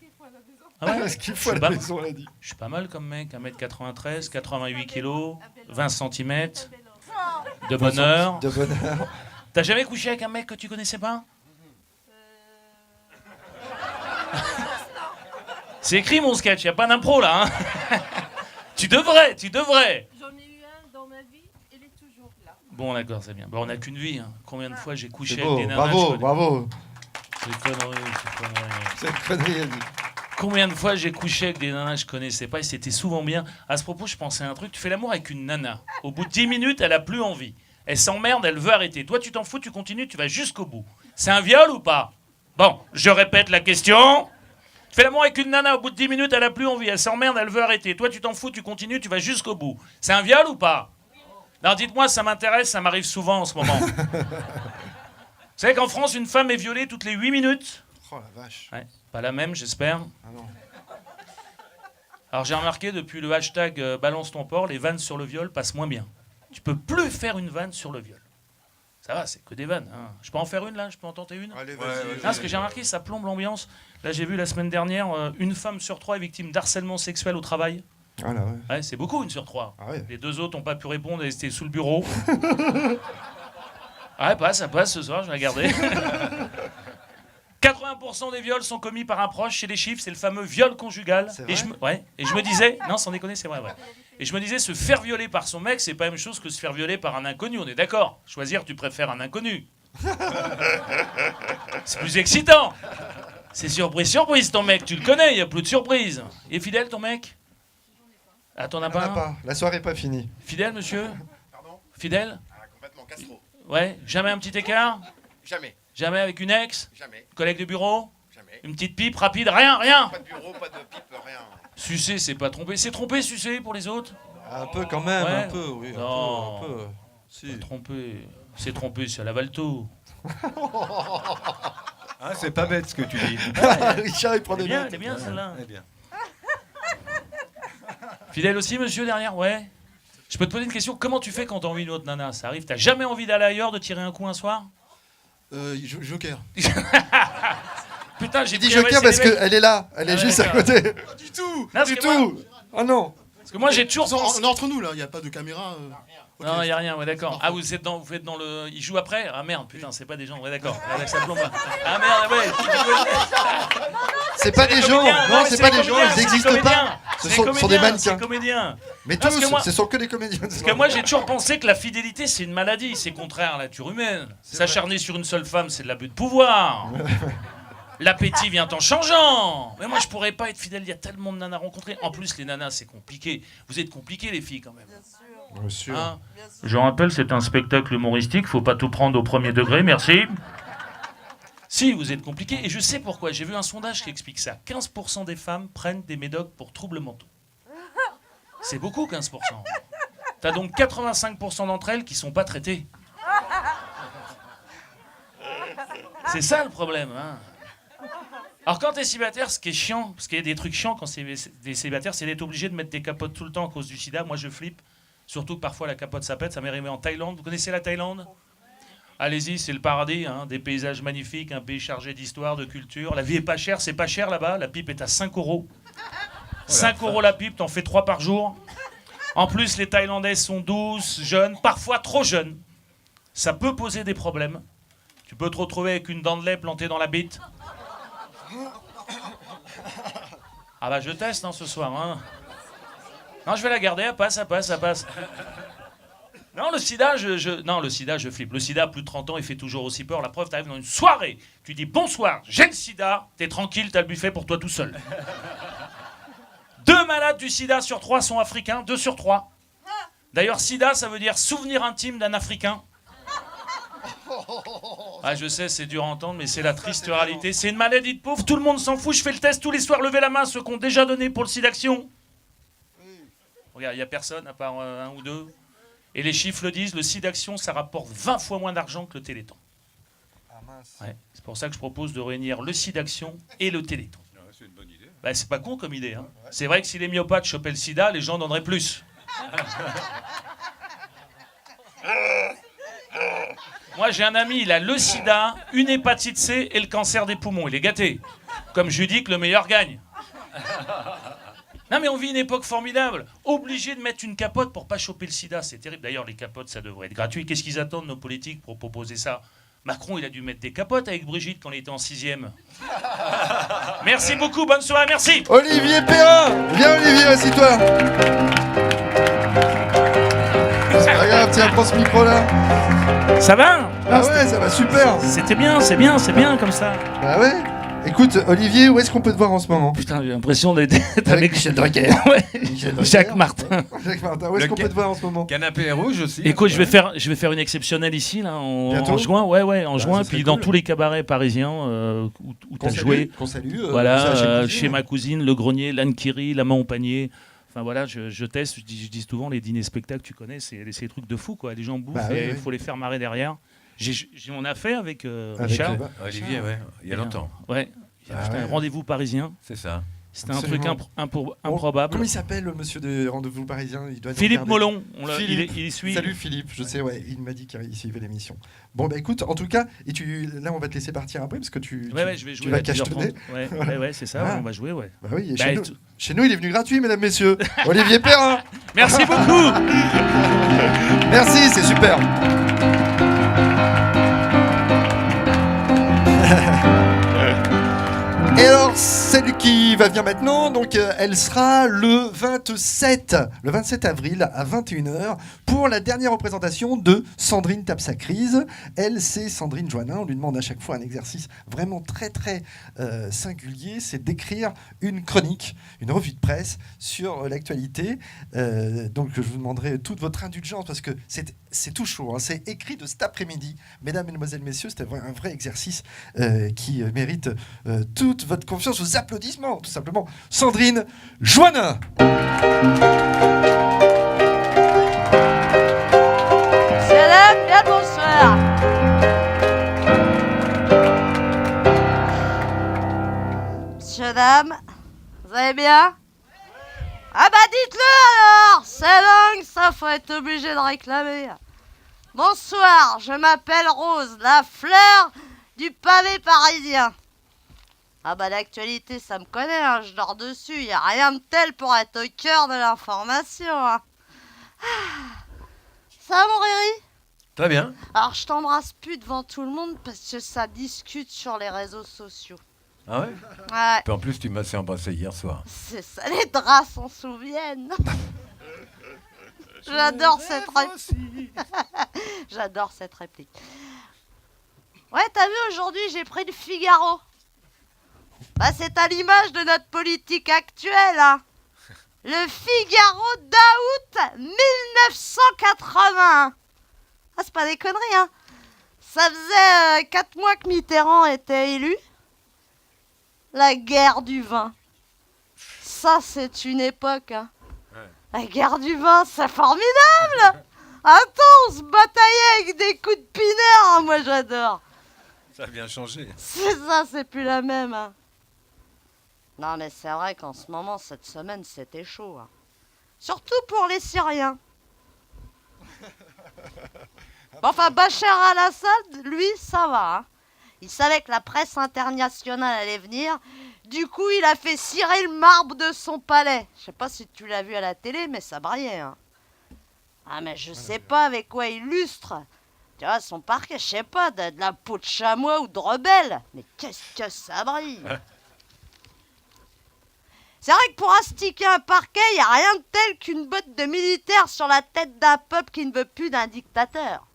Ah ouais? Est-ce qu'il faut à Je suis la pas- maison, elle a dit. Je suis pas mal comme mec, 1m93, 88 kg, 20 cm, de bonheur. De bonheur. T'as jamais couché avec un mec que tu connaissais pas? C'est écrit mon sketch, y a pas d'impro là. Hein. Tu devrais. J'en ai eu un dans ma vie, il est toujours là. Bon d'accord, c'est bien. Bon, on a qu'une vie. Hein. Combien de fois j'ai couché C'est avec beau, des nanas? bravo, bravo. C'est connerie. C'est une connerie, elle dit. Combien de fois j'ai couché avec des nanas que je connaissais pas et c'était souvent bien. À ce propos, je pensais à un truc. Tu fais l'amour avec une nana. Au bout de 10 minutes, elle a plus envie. Elle s'emmerde, elle veut arrêter. Toi, tu t'en fous, tu continues, tu vas jusqu'au bout. C'est un viol ou pas? Bon, je répète la question. Tu fais l'amour avec une nana, au bout de 10 minutes, elle a plus envie. Elle s'emmerde, elle veut arrêter. Toi, tu t'en fous, tu continues, tu vas jusqu'au bout. C'est un viol ou pas? Non, dites-moi, ça m'intéresse, ça m'arrive souvent en ce moment. Vous savez qu'en France, une femme est violée toutes les 8 minutes? Oh la vache. Ouais, pas la même, j'espère. Ah non. Alors j'ai remarqué depuis le hashtag balance ton porc, les vannes sur le viol passent moins bien. Tu peux plus faire une vanne sur le viol. Ça va, c'est que des vannes. Hein. Je peux en faire une là? Je peux en tenter une? Allez, Ouais, vas-y. Ah, ce que j'ai remarqué, ça plombe l'ambiance. Là, j'ai vu la semaine dernière, une femme sur 3 est victime d'harcèlement sexuel au travail. Ah là, ouais. Ouais, c'est beaucoup, une sur 3. Ah ouais. Les 2 autres n'ont pas pu répondre, elles étaient sous le bureau. Ouais, ça passe ce soir, je vais regarder. 80% des viols sont commis par un proche. Chez les chiffres, c'est le fameux viol conjugal. C'est Et vrai je me disais, non, sans déconner, c'est vrai, ouais. Et je me disais, se faire violer par son mec, c'est pas la même chose que se faire violer par un inconnu. On est d'accord? Choisir, tu préfères un inconnu. C'est plus excitant. C'est surprise, ton mec. Tu le connais, il n'y a plus de surprise. Il est fidèle, ton mec? Ah, t'en as On pas n'a un? pas. La soirée n'est pas finie. Fidèle, monsieur? Pardon? Fidèle? Ah, complètement Castro. Ouais. Jamais un petit écart? Jamais, Jamais avec une ex? jamais, Collègue de bureau? jamais. Une petite pipe rapide? Rien. Pas de bureau, pas de pipe, rien. Sucer, c'est pas tromper. C'est tromper, sucer pour les autres? Un peu quand même, Ouais. un peu, oui. Non. Un peu. Si. Tromper. C'est tromper, c'est à la Valto. Hein, c'est pas bête ce que tu dis. Richard, il prend Elle des est notes. bien celle-là. Eh bien. Fidèle aussi, monsieur, derrière? Ouais. Je peux te poser une question. Comment tu fais quand t'as envie d'une autre nana? Ça arrive? T'as jamais envie d'aller ailleurs, de tirer un coup un soir? Joker. Putain, j'ai Il dit pris- Joker ouais, parce c'est les mecs- qu'elle est là. Elle est Ah, juste à d'accord. côté. Du tout. Non, Du parce que moi- tout. Oh non. Parce que moi, j'ai toujours pensé... On est entre nous là, il n'y a pas de caméra. Ok. Non, il n'y a rien, ouais, d'accord. Ah, vous êtes dans le... Il joue après? Ah merde, putain, c'est pas des gens, ouais, d'accord. Ah, ça plombe. Ah merde, ouais. C'est pas des gens. comédiens, Non, mais c'est pas des des gens. comédiens, Ils c'est n'existent des pas. comédiens. Ce C'est sont des comédiens, mannequins. c'est comédiens. Mais Parce que tous, moi- ce sont que des comédiens. Parce que moi, j'ai toujours pensé que la fidélité, c'est une maladie. C'est contraire à la nature humaine. S'acharner sur une seule femme, c'est de l'abus de pouvoir. L'appétit vient en changeant. Mais moi, je pourrais pas être fidèle. Il y a tellement de nanas rencontrées. En plus, les nanas, c'est compliqué. Vous êtes compliquées, les filles, quand même. Bien sûr. Hein. Je rappelle, c'est un spectacle humoristique. Faut pas tout prendre au premier degré. Merci. Si, vous êtes compliqué. Et je sais pourquoi. J'ai vu un sondage qui explique ça. 15% des femmes prennent des médocs pour troubles mentaux. C'est beaucoup, 15%. T'as donc 85% d'entre elles qui sont pas traitées. C'est ça le problème. Hein. Alors quand t'es célibataire, ce qui est chiant, parce qu'il y a des trucs chiants quand c'est des célibataires, c'est d'être obligé de mettre des capotes tout le temps à cause du sida. Moi je flippe. Surtout que parfois la capote ça pète. Ça m'est arrivé en Thaïlande. Vous connaissez la Thaïlande ? Allez-y, c'est le paradis, hein, des paysages magnifiques, un pays chargé d'histoire, de culture. La vie est pas chère, c'est pas cher là-bas. La pipe est à 5 €. 5 € la pipe, t'en fais 3 par jour. En plus, les Thaïlandais sont douces, jeunes, parfois trop jeunes. Ça peut poser des problèmes. Tu peux te retrouver avec une dent de lait plantée dans la bite. Ah bah je teste hein, ce soir. Hein. Non, je vais la garder, elle passe, elle passe, elle passe. Non, le sida, le sida, je flippe. Le sida, à plus de 30 ans, il fait toujours aussi peur. La preuve, t'arrives dans une soirée, tu dis bonsoir, j'ai le sida, t'es tranquille, t'as le buffet pour toi tout seul. 2 malades du sida sur 3 sont africains, 2 sur 3. D'ailleurs, sida, ça veut dire souvenir intime d'un Africain. Ah, je sais, c'est dur à entendre, mais c'est la triste réalité. C'est une maladie de pauvre, tout le monde s'en fout. Je fais le test tous les soirs, levez la main, ceux qui ont déjà donné pour le SIDAction. Regarde, il n'y a personne, à part un ou deux. Et les chiffres le disent, le SIDAction, ça rapporte 20 fois moins d'argent que le Téléthon. Ah mince. Ouais, c'est pour ça que je propose de réunir le SIDAction et le Téléthon. C'est une bonne idée. Bah, c'est pas con comme idée. Hein. Ouais. C'est vrai que si les myopathes chopaient le sida, les gens donneraient plus. Moi, j'ai un ami, il a le sida, une hépatite C et le cancer des poumons. Il est gâté. Comme je dis que le meilleur gagne. Non, mais on vit une époque formidable. Obligé de mettre une capote pour pas choper le sida. C'est terrible. D'ailleurs, les capotes, ça devrait être gratuit. Qu'est-ce qu'ils attendent, nos politiques, pour proposer ça ? Macron, il a dû mettre des capotes avec Brigitte quand il était en 6e. Merci beaucoup, bonne soirée, merci. Olivier Perrin. Viens, Olivier, assis-toi. C'est pas grave, tiens, prends ce micro-là. Ça va ? Ah ouais, ça va super. C'était bien, c'est bien comme ça. Bah ouais. Écoute, Olivier, où est-ce qu'on peut te voir en ce moment ? Putain, j'ai l'impression d'être Avec Michel Drucker. Ouais. Michel Drucker. Jacques Martin. Jacques Martin, où est-ce qu'on peut te voir en ce moment ? Canapé rouge aussi. Écoute, je vais faire une exceptionnelle ici, là, en juin. Ouais, en juin. Puis dans tous les cabarets parisiens où tu as joué. Qu'on salue. Voilà, chez ma cousine, Le Grenier, l'Anne Kiri, La Main au panier. Enfin voilà, je teste, je dis souvent, les dîners-spectacles, tu connais, c'est des trucs de fou, quoi. Les gens bouffent et il faut les faire marrer derrière. On a fait avec Richard. Olivier, ouais, il y a longtemps. Ouais. Un rendez-vous parisien. C'est ça. C'était un truc improbable. Comment il s'appelle, le monsieur de rendez-vous parisien ? Philippe Molon. Il suit. Salut Philippe, je sais, ouais, il m'a dit qu'il suivait l'émission. Bon, bah écoute, en tout cas, là on va te laisser partir après parce que tu je vais jouer vas cachetonner. Ouais, c'est ça, on va jouer, ouais. Bah oui, chez nous, il est venu gratuit, mesdames, messieurs. Olivier Perrin. Merci beaucoup. Merci, c'est super. Et alors, celle qui va venir maintenant, donc elle sera le 27 avril à 21h pour la dernière représentation de Sandrine tape sa crise. Elle, c'est Sandrine Joannin. On lui demande à chaque fois un exercice vraiment très très singulier, c'est d'écrire une chronique, une revue de presse sur l'actualité. Donc je vous demanderai toute votre indulgence parce que c'est tout chaud. Hein. C'est écrit de cet après-midi. Mesdames, Mesdemoiselles, Messieurs, c'est un vrai exercice qui mérite toute votre confiance, vos applaudissements, tout simplement. Sandrine Joannin. Salam, bien bonsoir. Monsieur, dame, vous allez bien ? Ah bah dites-le alors. C'est dingue, ça, faut être obligé de réclamer. Bonsoir, je m'appelle Rose, la fleur du pavé parisien. Ah bah l'actualité, ça me connaît, hein, je dors dessus, y a rien de tel pour être au cœur de l'information. Hein. Ça va mon Riri ? Très bien. Alors je t'embrasse plus devant tout le monde parce que ça discute sur les réseaux sociaux. Ah ouais ? Ouais. Puis en plus, tu m'as fait embrasser hier soir. C'est ça, les draps s'en souviennent. J'adore cette réplique. J'adore cette réplique. Ouais, t'as vu, aujourd'hui, j'ai pris le Figaro. Bah, c'est à l'image de notre politique actuelle, hein. Le Figaro d'août 1980. Ah, c'est pas des conneries, hein. Ça faisait 4 mois que Mitterrand était élu. La guerre du vin. Ça, c'est une époque, hein. La guerre du vin, c'est formidable. Attends, on se bataillait avec des coups de pinard, hein, moi j'adore. Ça a bien changé. C'est ça, c'est plus la même, hein. Non, mais c'est vrai qu'en ce moment, cette semaine, c'était chaud, hein. Surtout pour les Syriens. Bon, enfin, Bachar al-Assad, lui, ça va, hein. Il savait que la presse internationale allait venir. Du coup, il a fait cirer le marbre de son palais. Je sais pas si tu l'as vu à la télé, mais ça brillait, hein. Ah, mais je sais pas avec quoi il lustre. Tu vois, son parquet, je sais pas, de la peau de chamois ou de rebelle. Mais qu'est-ce que ça brille. C'est vrai que pour astiquer un parquet, il n'y a rien de tel qu'une botte de militaire sur la tête d'un peuple qui ne veut plus d'un dictateur.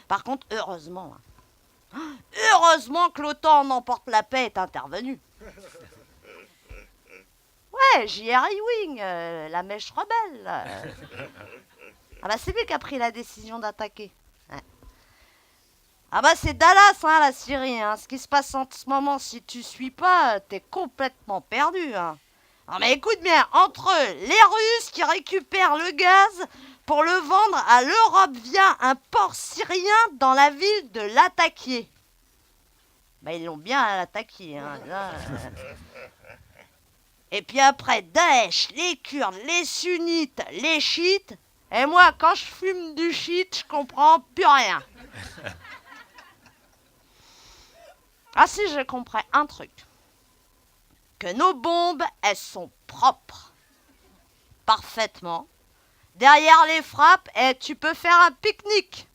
Par contre, heureusement, hein, heureusement que l'OTAN en emporte la paix est intervenu. Ouais, J.R. Ewing, la mèche rebelle. Ah bah c'est lui qui a pris la décision d'attaquer. Ouais. Ah bah c'est Dallas, hein, la Syrie. Hein. Ce qui se passe en ce moment, si tu suis pas, t'es complètement perdu. Hein. Non mais écoute bien, entre les Russes qui récupèrent le gaz pour le vendre à l'Europe via un port syrien dans la ville de Latakié. Bah ils l'ont bien à Latakié. Hein, là, Et puis après, Daesh, les Kurdes, les sunnites, les chiites. Et moi, quand je fume du shit, je comprends plus rien. Ah si, je comprends un truc. Que nos bombes, elles sont propres. Parfaitement. Derrière les frappes, tu peux faire un pique-nique.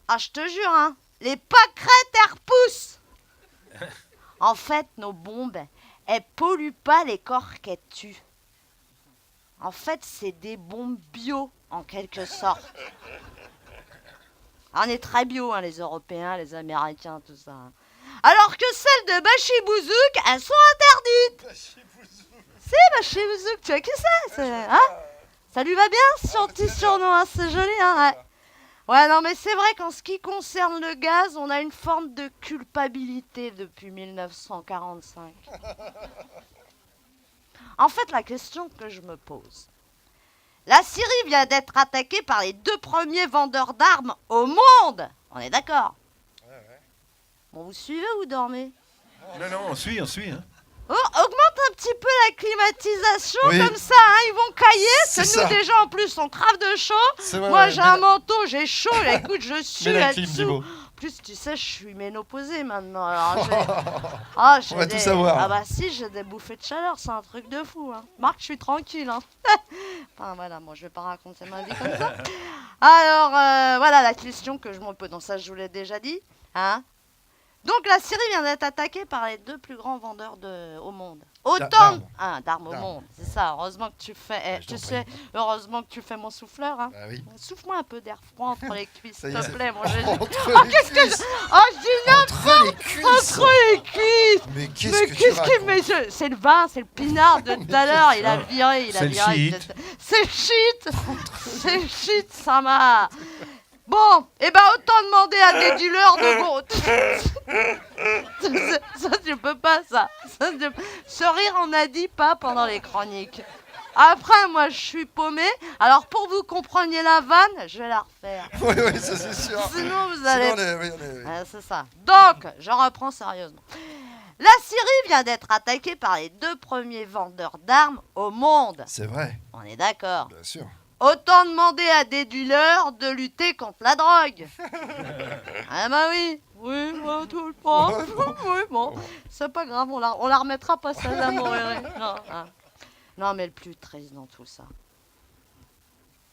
Ah, je te jure, hein. Les pâquerettes, elles repoussent. En fait, nos bombes, elles polluent pas les corps qu'elles tuent. En fait, c'est des bombes bio, en quelque sorte. On est très bio, hein, les Européens, les Américains, tout ça. Alors que celles de Bachibouzouk, elles sont interdites. Si, Bachibouzouk, tu vois qui c'est, hein? Ça lui va bien, son petit surnom, hein, c'est joli, hein, ouais. Ouais, non, mais c'est vrai qu'en ce qui concerne le gaz, on a une forme de culpabilité depuis 1945. En fait, la question que je me pose. La Syrie vient d'être attaquée par les 2 premiers vendeurs d'armes au monde. On est d'accord? Ouais. Bon, vous suivez ou vous dormez? Non, on suit, hein. Oh, augmente un petit peu la climatisation, Oui. comme ça, hein, ils vont cailler. C'est Parce que nous, ça. déjà, en plus, on crave de chaud. C'est vrai, Moi, ouais, j'ai mais un la- manteau, j'ai chaud. Là, écoute, je suis Mais la clim, là-dessous. Thibaut. En plus, tu sais, je suis ménopausée maintenant. Alors, j'ai On va tout savoir. Ah bah si, j'ai des bouffées de chaleur, c'est un truc de fou. Hein. Marc, je suis tranquille. Hein. Enfin, voilà, moi, je vais pas raconter ma vie comme ça. Alors, voilà la question que je me pose. Donc ça, je vous l'ai déjà dit. Hein. Donc, la Syrie vient d'être attaquée par les 2 plus grands vendeurs au monde. Autant d'armes au D'armes. monde, c'est ça. Heureusement que tu fais, je tu t'en sais, heureusement que tu fais mon souffleur. Hein. Ah oui. Souffle-moi un peu d'air froid entre les cuisses, Ça y s'il est, te c'est- plaît, mon Jésus. Entre les cuisses. Oh, je dis non, Entre les cuisses. entre les cuisses. Mais qu'est-ce Mais que tu qu'est-ce qu'il racontes? met c'est le vin, c'est le pinard de tout à l'heure. Il a viré, il a C'est le viré. shit. C'est le shit. C'est le shit, ça m'a. Bon, eh ben autant demander à des dealers de gros. Ça, tu peux pas, ça. Ce rire, on n'a dit pas pendant les chroniques. Après, moi, je suis paumée. Alors, pour que vous compreniez la vanne, je vais la refaire. Oui, ça c'est sûr. Sinon, vous allez... Sinon, on est- Ouais, c'est ça. Donc, je reprends sérieusement. La Syrie vient d'être attaquée par les 2 premiers vendeurs d'armes au monde. C'est vrai, On est d'accord. bien sûr. Autant demander à des dealers de lutter contre la drogue. Ah bah oui. Oui, moi, tout le temps. Ouais, bon. Oui, bon. C'est pas grave, on la remettra pas celle-là, mon réré. Non, hein. Non, mais le plus triste dans tout ça,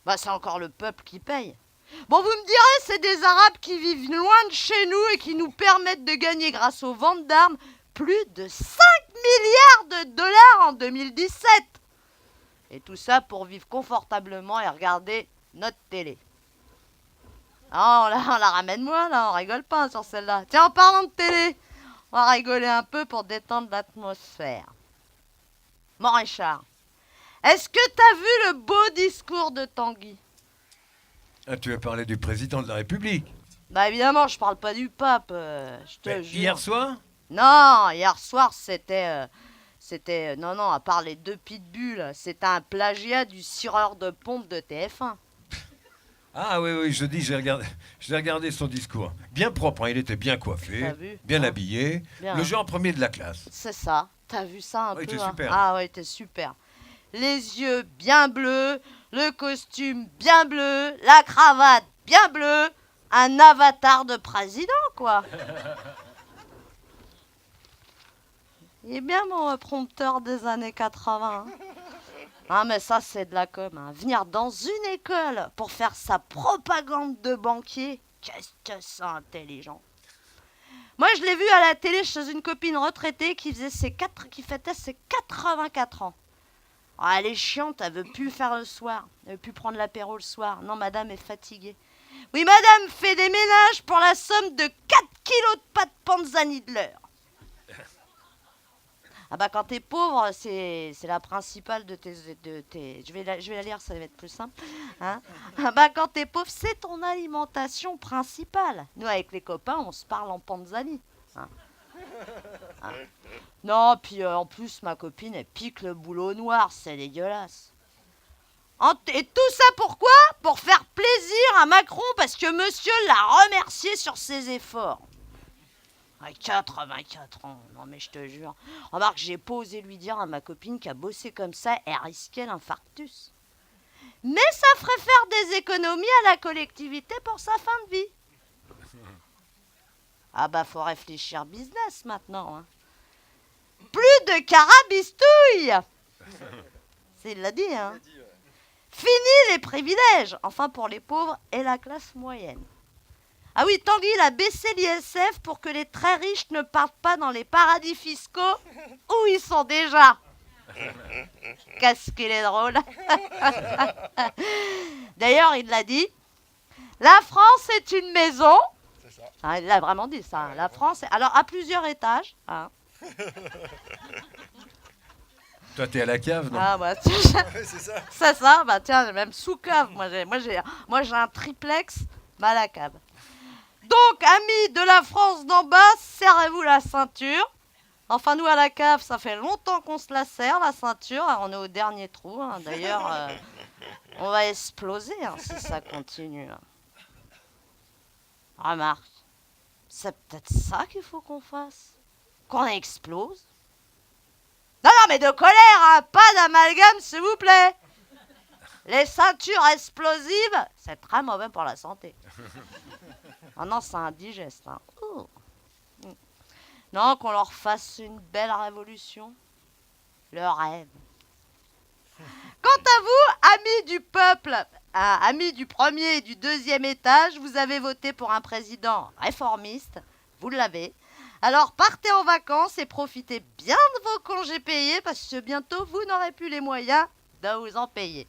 bah c'est encore le peuple qui paye. Bon, vous me direz, c'est des Arabes qui vivent loin de chez nous et qui nous permettent de gagner grâce aux ventes d'armes plus de 5 milliards de dollars en 2017. Et tout ça pour vivre confortablement et regarder notre télé. Ah, on la ramène moins, là, on rigole pas sur celle-là. Tiens, en parlant de télé, On va rigoler un peu pour détendre l'atmosphère. Bon, Richard, est-ce que t'as vu le beau discours de Tanguy? Ah, tu as parlé du président de la République. Bah évidemment, je parle pas du pape, je te Mais jure. hier soir? Non, hier soir, c'était... non, à part les 2 pitbulls, c'était un plagiat du sireur de pompe de TF1. Ah oui, je dis, j'ai regardé son discours. Bien propre, hein, il était bien coiffé, T'as vu? bien Hein? habillé, Bien. le genre premier de la classe. C'est ça, t'as vu ça un Ouais, il peu était hein? super. Ah ouais, il était super. Les yeux bien bleus, le costume bien bleu, la cravate bien bleue, un avatar de président, quoi. Il est bien mon prompteur des années 80. Hein. Ah mais ça c'est de la com. Hein. Venir dans une école pour faire sa propagande de banquier, qu'est-ce que c'est intelligent. Moi je l'ai vu à la télé chez une copine retraitée qui fêtait ses 84 ans. Ah, elle est chiante, elle veut plus faire le soir, elle veut plus prendre l'apéro le soir. Non, madame est fatiguée. Oui, madame fait des ménages pour la somme de 4 kilos de pâtes Panzani de l'heure. Ah bah quand t'es pauvre, c'est la principale de tes... Je vais la lire, ça va être plus simple. Hein, ah bah quand t'es pauvre, c'est ton alimentation principale. Nous, avec les copains, on se parle en Panzani. Hein. Hein. Non, puis en plus, ma copine, elle pique le boulot noir, c'est dégueulasse. Et tout ça pourquoi? Pour faire plaisir à Macron, parce que monsieur l'a remercié sur ses efforts. À 84 ans, non mais je te jure. Remarque, j'ai pas osé lui dire à ma copine qui a bossé comme ça, elle risquait l'infarctus. Mais ça ferait faire des économies à la collectivité pour sa fin de vie. Ah bah faut réfléchir business maintenant. Hein. Plus de carabistouilles. C'est il l'a dit, hein. Fini les privilèges, enfin pour les pauvres et la classe moyenne. Ah oui, Tanguy, il a baissé l'ISF pour que les très riches ne partent pas dans les paradis fiscaux où ils sont déjà. Qu'est-ce qu'il est drôle. D'ailleurs, il l'a dit, la France est une maison. C'est ça. Ah, il l'a vraiment dit ça. La France, alors à plusieurs étages. Hein. Toi, t'es à la cave, non? Ah bah c'est ça. c'est ça, bah tiens, même sous cave. Moi j'ai un triplex, bah à la cave. Donc, amis de la France d'en bas, serrez-vous la ceinture. Enfin, nous, à la cave, ça fait longtemps qu'on se la serre, la ceinture. Alors, on est au dernier trou. Hein. D'ailleurs, on va exploser hein, si ça continue. Remarque, c'est peut-être ça qu'il faut qu'on fasse. Qu'on explose. Non, mais de colère, hein, pas d'amalgame, s'il vous plaît. Les ceintures explosives, c'est très mauvais pour la santé. Ah non, c'est indigeste. Hein. Oh. Non, qu'on leur fasse une belle révolution. Le rêve. Quant à vous, amis du peuple, amis du premier et du deuxième étage, vous avez voté pour un président réformiste. Vous l'avez. Alors partez en vacances et profitez bien de vos congés payés parce que bientôt vous n'aurez plus les moyens de vous en payer.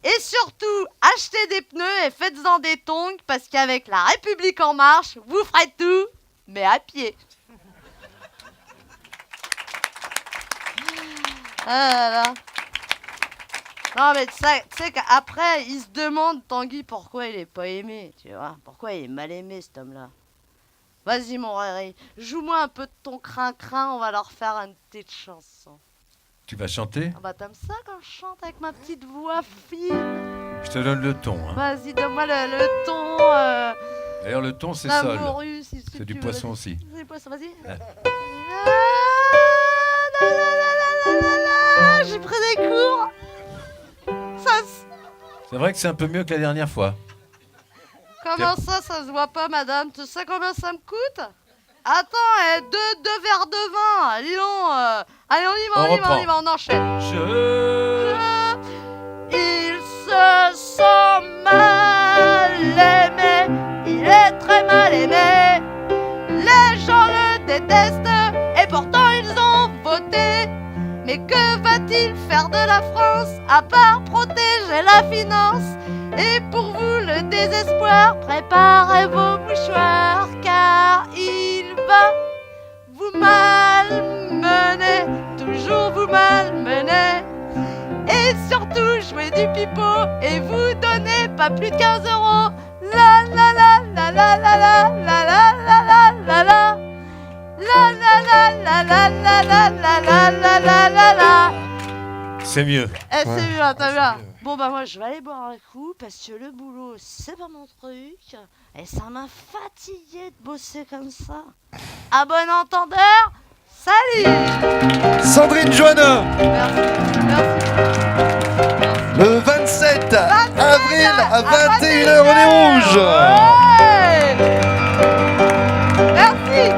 Et surtout, achetez des pneus et faites-en des tongs parce qu'avec la République en marche, vous ferez tout, mais à pied. Ah là là. Non mais tu sais qu'après, il se demande, Tanguy, pourquoi il est pas aimé, tu vois. Pourquoi il est mal aimé, cet homme-là. Vas-y, mon Réry, joue-moi un peu de ton crin-crin, on va leur faire une petite chanson. Tu vas chanter? Ah bah t'aimes ça quand je chante avec ma petite voix fine? Je te donne le ton. Hein. Vas-y, donne-moi le ton. D'ailleurs, le ton, c'est sol. C'est du poisson aussi. C'est du poisson, vas-y. Ouais. J'ai pris des cours. C'est vrai que c'est un peu mieux que la dernière fois. Comment ça se voit pas, madame? Tu sais combien ça me coûte? Attends, deux verres de vin. Dis donc. Allez, on y va, on enchaîne. Il se sent mal aimé, il est très mal aimé. Les gens le détestent et pourtant ils ont voté. Mais que va-t-il faire de la France à part protéger la finance? Et pour vous le désespoir, préparez vos mouchoirs car il va vous tout jouer du pipeau et vous donnez pas plus de 15 euros. La la la la la la la la la la la la. La la la la la la la la la la la la la. C'est mieux. Eh, c'est Ouais. bien, t'as bien. c'est mieux. Bon bah moi je vais aller boire un coup parce que le boulot c'est pas mon truc et ça m'a fatigué de bosser comme ça. À bon entendeur, salut. Sandrine Joannin, Merci, merci. le 27 avril à 21h au Nez Rouge. Ouais. Merci.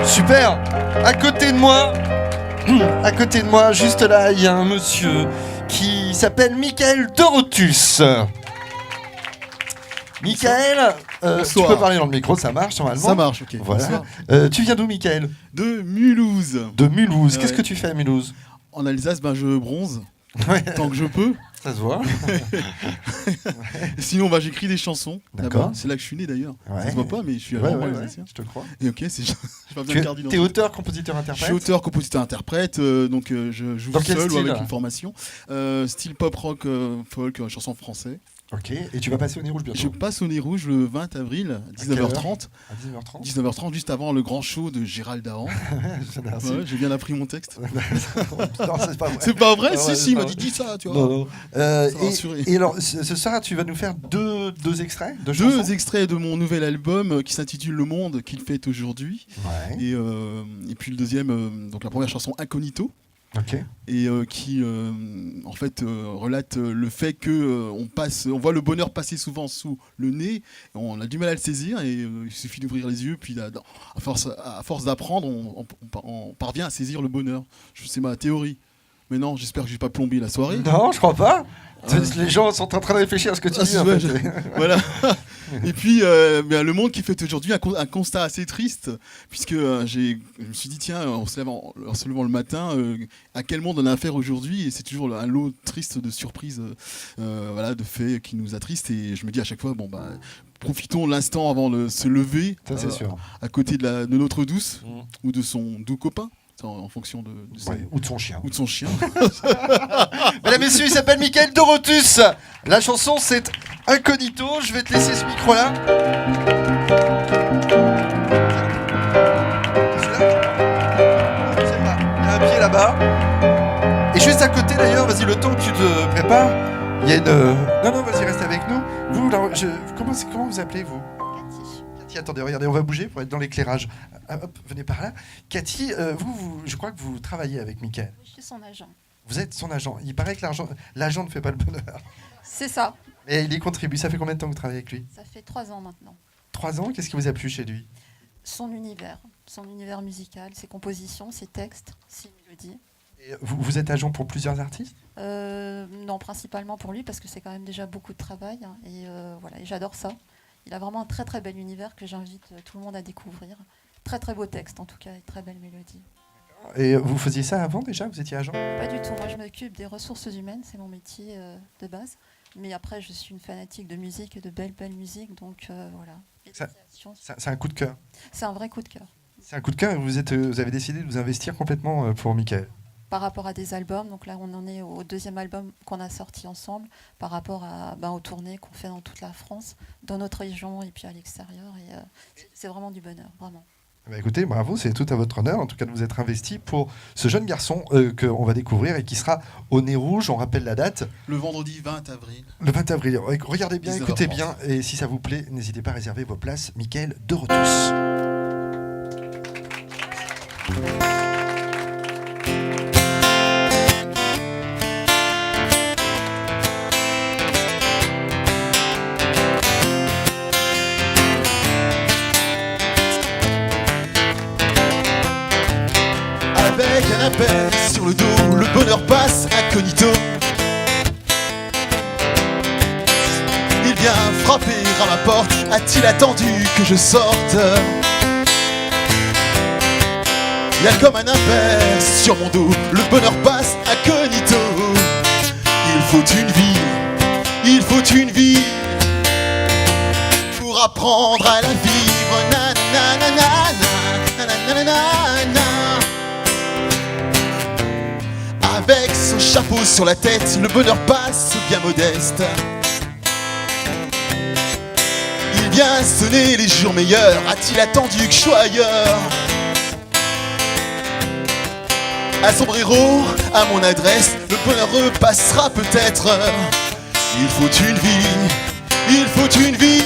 Super. À côté de moi, juste là, il y a un monsieur qui s'appelle Michael Dorotus. Michael, tu Bonsoir. peux parler dans le micro, ça marche normalement. Ça marche, ok. Voilà. Bonsoir. Tu viens d'où, Michael? De Mulhouse. De Mulhouse. Qu'est-ce Ouais. que tu fais à Mulhouse? En Alsace, ben, je bronze Ouais, tant que je peux. ça se voit. Sinon, ben, j'écris des chansons. D'accord. Là-bas. C'est là que je suis né d'ailleurs. Ouais. Ça se voit pas, mais je suis Ouais, vraiment ouais, ouais, alsacien. je te crois. Et ok, c'est j'ai pas besoin Tu de es, carte t'es d'identité. auteur, compositeur, Je interprète? suis auteur, compositeur, interprète, donc je joue Dans quel seul ou style avec une formation. Style pop rock, folk, chanson français. Ok, et tu vas passer au Nez Rouge bientôt? Je passe au Nez Rouge le 20 avril, À quelle 19h30. À 19h30. 19h30, juste avant le grand show de Gérald Dahan. Merci. Ouais, j'ai bien appris mon texte. non, c'est pas vrai. C'est pas vrai? Ah ouais, Si, c'est si, il pas m'a vrai. dit ça, tu vois. Non, non. Ça va rassurer. Et alors, ce soir, tu vas nous faire deux extraits de Deux chansons. extraits de mon nouvel album qui s'intitule Le Monde qu'il fête aujourd'hui. Ouais. Et puis le deuxième, donc la première chanson Incognito. Ok. Et qui en fait relate le fait que on voit le bonheur passer souvent sous le nez, et on a du mal à le saisir et il suffit d'ouvrir les yeux, puis à force d'apprendre, on parvient à saisir le bonheur. C'est ma théorie. Mais non, j'espère que j'ai pas plombé la soirée. Non, je crois pas. Les gens sont en train de réfléchir à ce que tu dis. En Ouais, fait. Voilà. Et puis, le monde qui fête aujourd'hui un constat assez triste, puisque je me suis dit, tiens, en se levant le matin, à quel monde on a affaire aujourd'hui? Et c'est toujours un lot triste de surprises, voilà, de faits qui nous attristent. Et je me dis à chaque fois, bon, bah, profitons de l'instant avant de se lever, Ça, c'est sûr. à côté de notre douce Mm. ou de son doux copain, en fonction de Ouais, ou de son chien. ou de son chien. Mesdames, messieurs, il s'appelle Michael Dorotus. La chanson, c'est Incognito. Je vais te laisser ce micro-là. Je sais pas. Il y a un pied là-bas. Et juste à côté, d'ailleurs, vas-y, le temps que tu te prépares, il y a une... Non, vas-y, reste avec nous. Vous, là, comment vous appelez, vous? Cathy, attendez, regardez, on va bouger pour être dans l'éclairage. Ah, hop, venez par là. Cathy, je crois que vous travaillez avec Michael. Je suis son agent. Vous êtes son agent. Il paraît que l'agent ne fait pas le bonheur. C'est ça. Et il y contribue. Ça fait combien de temps que vous travaillez avec lui? Ça fait 3 ans maintenant. 3 ans. Qu'est-ce qui vous a plu chez lui? Son univers musical, ses compositions, ses textes, ses mélodies. Et vous êtes agent pour plusieurs artistes? Non, principalement pour lui parce que c'est quand même déjà beaucoup de travail. Hein, et voilà, et j'adore ça. Il a vraiment un très très bel univers que j'invite tout le monde à découvrir. Très très beau texte en tout cas et très belle mélodie. Et vous faisiez ça avant déjà? Vous étiez agent? Pas du tout. Moi, je m'occupe des ressources humaines, c'est mon métier de base. Mais après, je suis une fanatique de musique et de belle musique, donc voilà. C'est un coup de cœur. C'est un vrai coup de cœur. C'est un coup de cœur et vous avez décidé de vous investir complètement pour Michael. Par rapport à des albums, donc là on en est au deuxième album qu'on a sorti ensemble, par rapport aux tournées qu'on fait dans toute la France, dans notre région et puis à l'extérieur. Et c'est vraiment du bonheur, vraiment. Bah écoutez, bravo, c'est tout à votre honneur, en tout cas de vous être investi pour ce jeune garçon qu'on va découvrir et qui sera au Nez Rouge. On rappelle la date. Le vendredi 20 avril. Le 20 avril. Regardez bien, 19h30. écoutez bien, et si ça vous plaît, n'hésitez pas à réserver vos places. Michael Dorotus. Avec un appel sur le dos, le bonheur passe incognito. Il vient frapper à ma porte, a-t-il attendu que je sorte? Il y a comme un impair sur mon dos, le bonheur passe incognito. Il faut une vie pour apprendre à la vivre. Na na na na na na na na na. chapeau sur la tête, le bonheur passe bien modeste. Il vient sonner les jours meilleurs, a-t-il attendu que je sois ailleurs? Un sombrero à mon adresse, le bonheur repassera peut-être. Il faut une vie, il faut une vie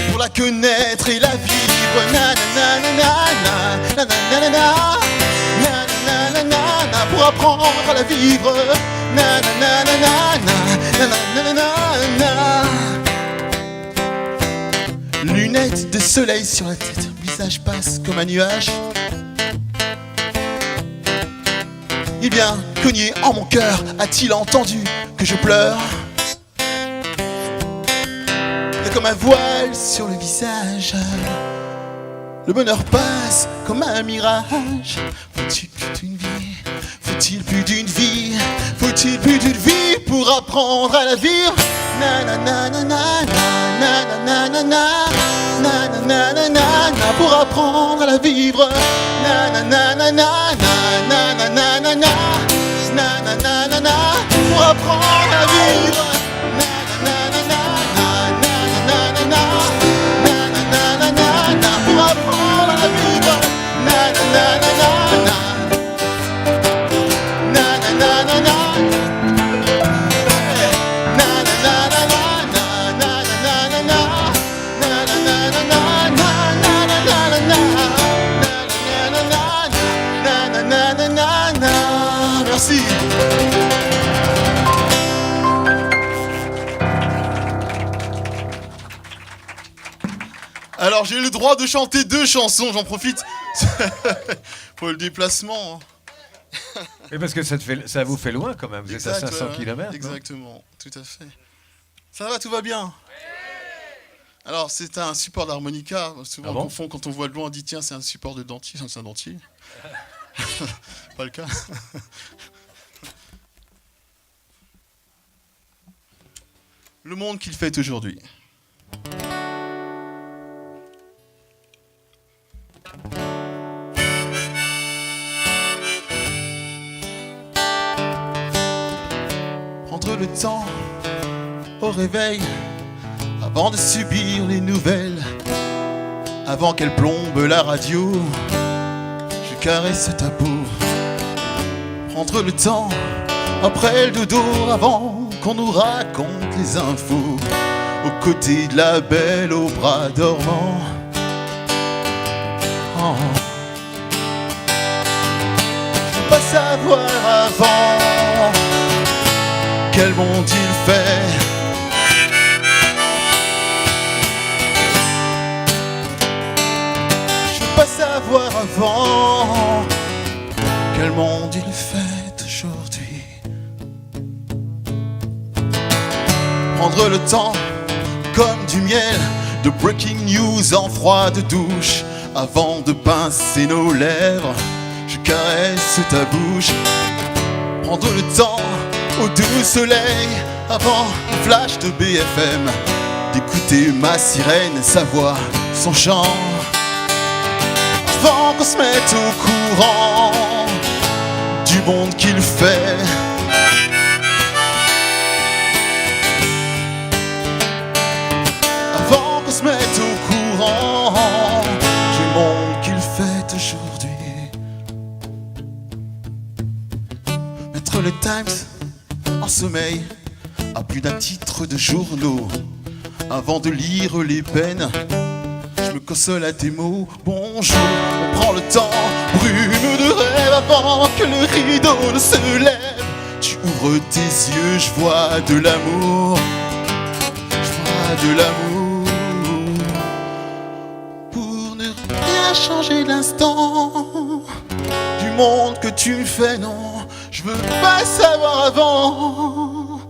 pour la connaître et la vivre. Na pour apprendre à la vivre. Lunettes de soleil sur la tête, visage passe comme un nuage. Il vient cogner en mon cœur, a-t-il entendu que je pleure? Il y a comme un voile sur le visage. Le bonheur passe comme un mirage. Faut-il plus d'une vie? Faut-il plus d'une vie? Faut-il plus d'une vie pour apprendre à la vivre? Pour apprendre à la vivre. Pour apprendre à vivre. Pour apprendre à vivre. Merci. Alors j'ai le droit de chanter 2 chansons, j'en profite pour le déplacement. Et parce que ça vous fait loin quand même, vous êtes à 500 km. Exactement, tout à fait. Ça va, tout va bien? Alors c'est un support d'harmonica, souvent on confond quand on voit de loin, on dit tiens c'est un support de dentier, c'est un dentier. Pas le cas. Le monde qu'il fait aujourd'hui. Prendre le temps au réveil avant de subir les nouvelles, avant qu'elle plombe la radio, je caresse ta peau. Prendre le temps après le dodo, avant qu'on nous raconte les infos, aux côtés de la belle au bras dormant. Oh. Je veux pas savoir avant quel monde il fait. Je veux pas savoir avant quel monde il fait aujourd'hui. Prendre le temps comme du miel, de breaking news en froide douche, avant de pincer nos lèvres, je caresse ta bouche. Prendre le temps au doux soleil, avant le flash de BFM, d'écouter ma sirène, sa voix, son chant, avant qu'on se mette au courant du monde qu'il fait. Avant qu'on se mette au courant du monde qu'il fait aujourd'hui. Mettre le Times en sommeil à plus d'un titre de journaux, avant de lire les peines, je me console à tes mots. Bonjour, on prend le temps, brume de rêve, avant que le rideau ne se lève. Tu ouvres tes yeux, je vois de l'amour, je vois de l'amour. Pour ne rien changer l'instant du monde que tu me fais, non, je veux pas savoir avant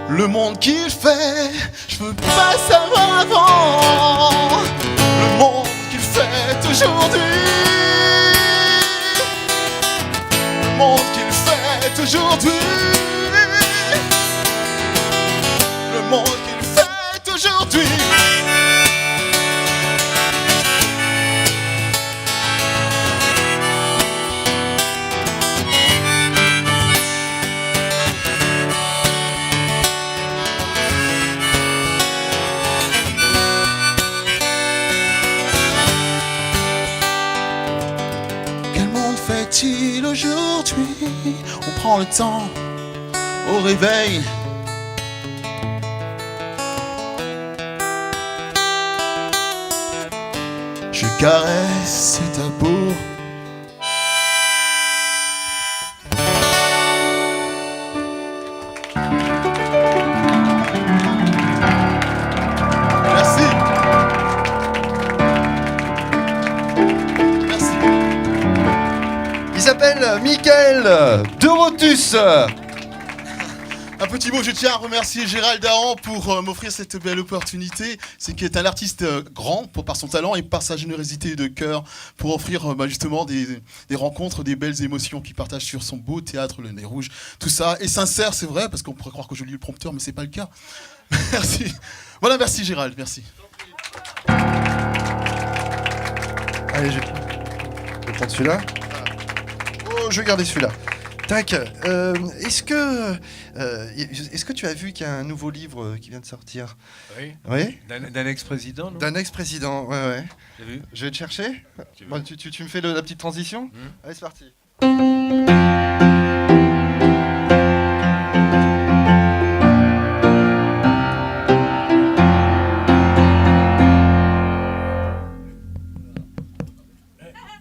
le monde qu'il fait. Je veux pas savoir avant le monde qu'il fait aujourd'hui. Le monde qu'il fait aujourd'hui. Le monde qu'il fait aujourd'hui. sort-il aujourd'hui? On prend le temps au réveil. Je caresse ta peau. Merci. Merci. Il s'appelle Michael Dorotus. Un petit mot, je tiens à remercier Gérald Dahan pour m'offrir cette belle opportunité. C'est qu'il est un artiste grand par son talent et par sa générosité de cœur pour offrir justement des rencontres, des belles émotions qu'il partage sur son beau théâtre Le Nez Rouge. Tout ça est sincère, c'est vrai, parce qu'on pourrait croire que je lis le prompteur, mais c'est pas le cas. Merci. Voilà, merci Gérald, merci. Allez, je vais prendre celui-là. Oh, je vais garder celui-là. Tac. Est-ce que tu as vu qu'il y a un nouveau livre qui vient de sortir? Oui. Oui. D'un ex-président, non? D'un ex-président, ouais. T'as vu? Je vais te chercher. Bon, tu me fais la petite transition? Allez, c'est parti.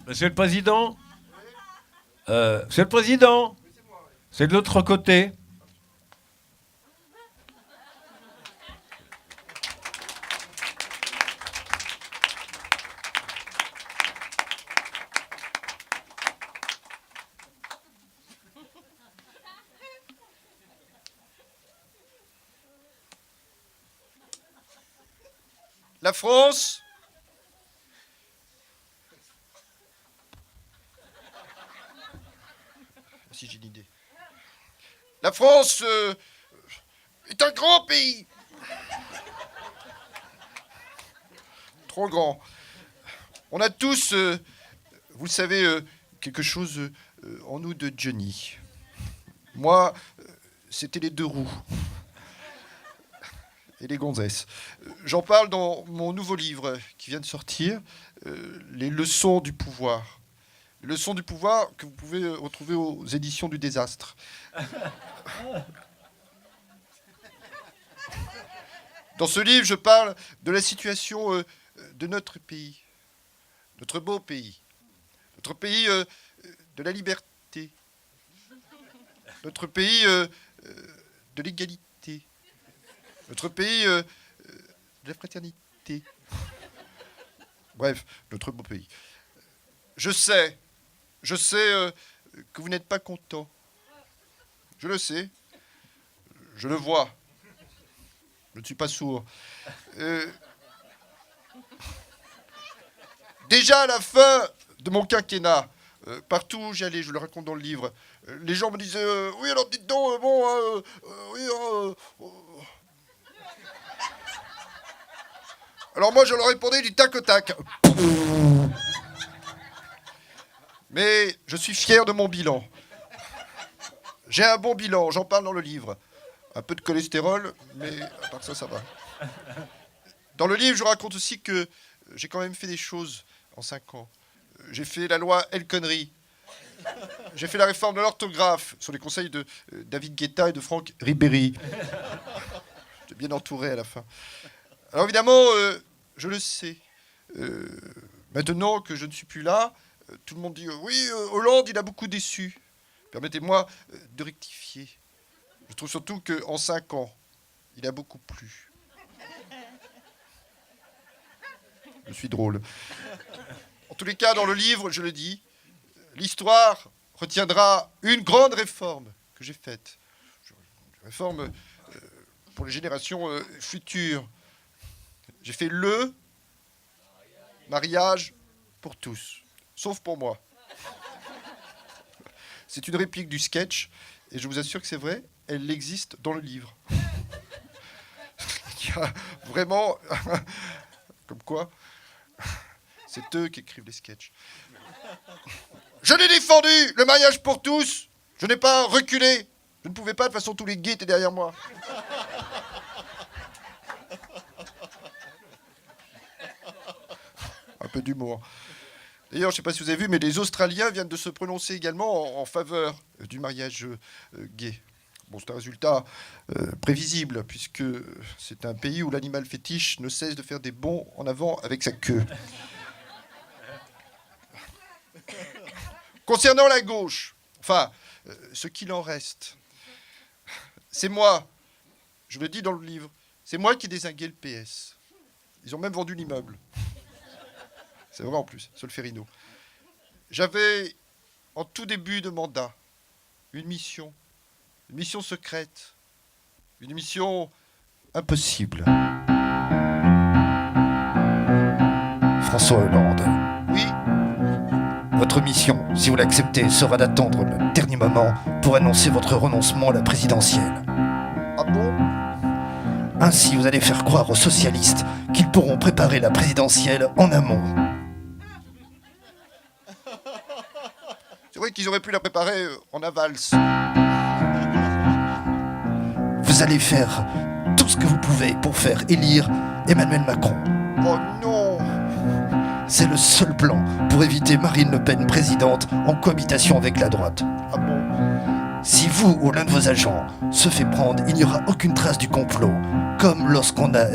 Monsieur le Président? Monsieur le Président? C'est de l'autre côté. La France. Si j'ai une idée. La France est un grand pays. Trop grand. On a tous, vous le savez, quelque chose en nous de Johnny. Moi, c'était les deux roues. Et les gonzesses. J'en parle dans mon nouveau livre qui vient de sortir, Les leçons du pouvoir. Les leçons du pouvoir que vous pouvez retrouver aux éditions du désastre. Dans ce livre, je parle de la situation de notre pays, notre beau pays, notre pays de la liberté, notre pays de l'égalité, notre pays de la fraternité. Bref, notre beau pays. Je sais que vous n'êtes pas content. Je le sais. Je le vois. Je ne suis pas sourd. Déjà à la fin de mon quinquennat, partout où j'allais, je le raconte dans le livre, les gens me disaient oui, alors dites donc, alors moi je leur répondais du tac au tac. Mais je suis fier de mon bilan. J'ai un bon bilan, j'en parle dans le livre. Un peu de cholestérol, mais à part ça, ça va. Dans le livre, je raconte aussi que j'ai quand même fait des choses en 5 ans. J'ai fait la loi El Khomri. J'ai fait la réforme de l'orthographe sur les conseils de David Guetta et de Franck Ribéry. J'étais bien entouré à la fin. Alors évidemment, je le sais. Maintenant que je ne suis plus là, tout le monde dit oui, Hollande, il a beaucoup déçu. Permettez-moi de rectifier. Je trouve surtout qu'en 5 ans, il a beaucoup plu. Je suis drôle. En tous les cas, dans le livre, je le dis, l'histoire retiendra une grande réforme que j'ai faite. Une réforme pour les générations futures. J'ai fait le mariage pour tous, sauf pour moi. C'est une réplique du sketch, et je vous assure que c'est vrai, elle existe dans le livre. Il y a vraiment... Comme quoi, c'est eux qui écrivent les sketchs. Je l'ai défendu, le mariage pour tous. Je n'ai pas reculé. Je ne pouvais pas, de toute façon, tous les gays étaient derrière moi. Un peu d'humour. D'ailleurs, je ne sais pas si vous avez vu, mais les Australiens viennent de se prononcer également en faveur du mariage gay. Bon, c'est un résultat prévisible, puisque c'est un pays où l'animal fétiche ne cesse de faire des bonds en avant avec sa queue. Concernant la gauche, enfin, ce qu'il en reste, c'est moi, je le dis dans le livre, c'est moi qui ai dézingué le PS. Ils ont même vendu l'immeuble. C'est vrai en plus, Solferino. J'avais, en tout début de mandat, une mission secrète, une mission impossible. François Hollande. Oui, Votre mission, si vous l'acceptez, sera d'attendre le dernier moment pour annoncer votre renoncement à la présidentielle. ah bon? Ainsi, vous allez faire croire aux socialistes qu'ils pourront préparer la présidentielle en amont. C'est vrai qu'ils auraient pu la préparer en avals. Vous allez faire tout ce que vous pouvez pour faire élire Emmanuel Macron. Oh non! C'est le seul plan pour éviter Marine Le Pen présidente en cohabitation avec la droite. Ah bon? Si vous ou l'un de vos agents se fait prendre, il n'y aura aucune trace du complot, comme lorsqu'on a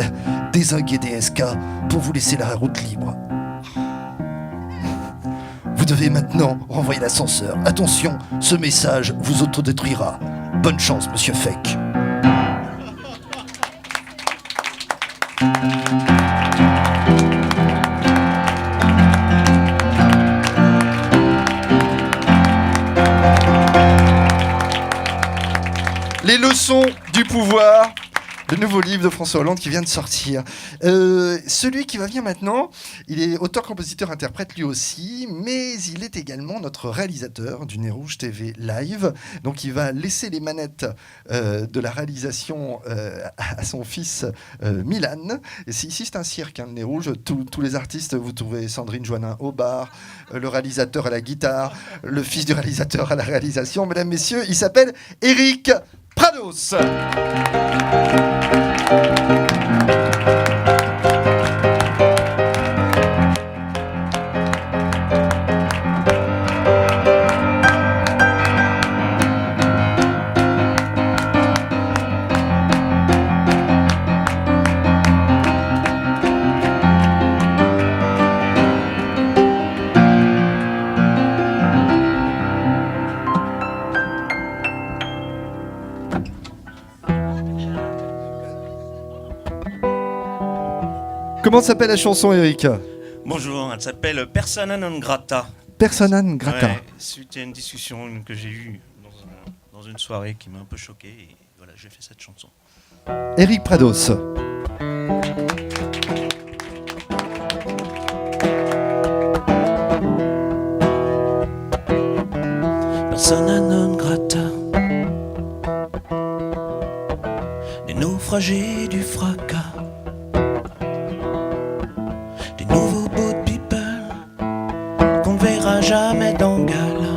dézingué des SK pour vous laisser la route libre. Vous devez maintenant renvoyer l'ascenseur. Attention, ce message vous autodétruira. Bonne chance, monsieur Fake. Les leçons du pouvoir, le nouveau livre de François Hollande qui vient de sortir. Celui qui va venir maintenant, il est auteur, compositeur, interprète lui aussi, mais il est également notre réalisateur du Nez Rouge TV Live. Donc il va laisser les manettes de la réalisation à son fils Milan. Et ici c'est un cirque, hein, le Nez Rouge. Tous les artistes, vous trouvez Sandrine Joannin au bar, le réalisateur à la guitare, le fils du réalisateur à la réalisation. Mesdames, messieurs, il s'appelle Eric Prados. Comment s'appelle la chanson, Eric? Bonjour, elle s'appelle Persona non grata. Persona non grata. Ouais, suite à une discussion que j'ai eue dans une soirée qui m'a un peu choqué, et voilà, j'ai fait cette chanson. Eric Prados. Persona non grata, des naufragés du fracas, des nouveaux boat people qu'on ne verra jamais dans Gala.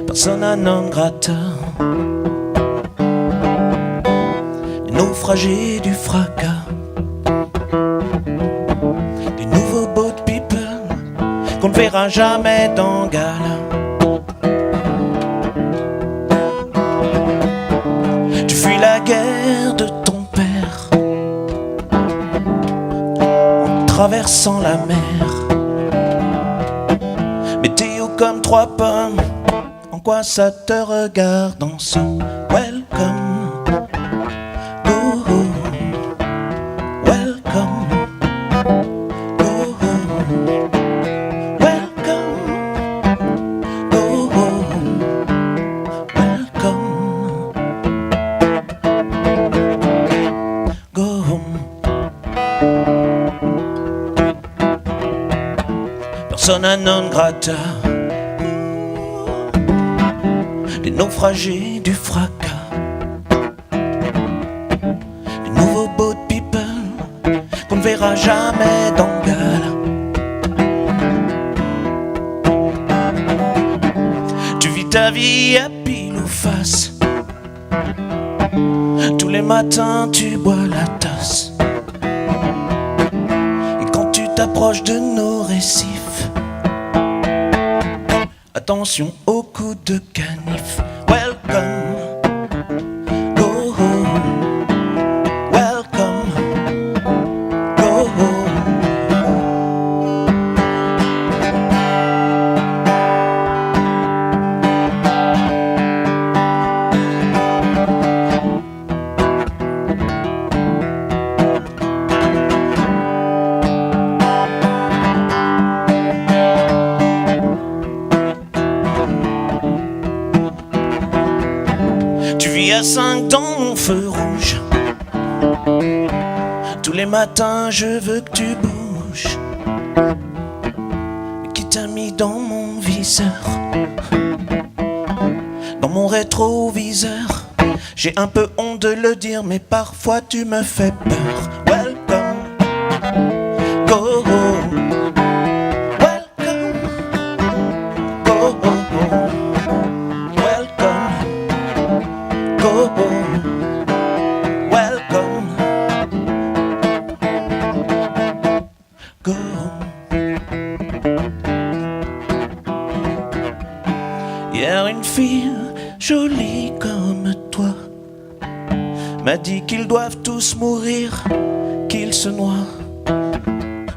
Persona non grata, des naufragés du fracas, des nouveaux boat people qu'on ne verra jamais dans Gala. Tu fuis la guerre de ton père en traversant la mer. Météo comme 3 pommes, en quoi ça te regarde en son welcome? Oh, oh. Welcome. Oh, oh. Welcome. Oh, oh. Welcome. Go home. Persona non grata, les naufragés du fracas, les nouveaux boat people qu'on ne verra jamais dans Gala. Tu vis ta vie à pile ou face, tous les matins tu bois la tasse. attention au coup de canif. Welcome, go home. Welcome, go home. Tu vis à 5 dans mon feu rouge. Tous les matins je veux que tu bouges. Qui t'a mis dans mon viseur, dans mon rétroviseur. J'ai un peu honte de le dire, mais parfois tu me fais peur. Welcome, go home. Welcome, go home. Welcome, go home. Welcome, go home. Hier une fille jolie comme toi m'a dit qu'ils doivent tous mourir, qu'ils se noient.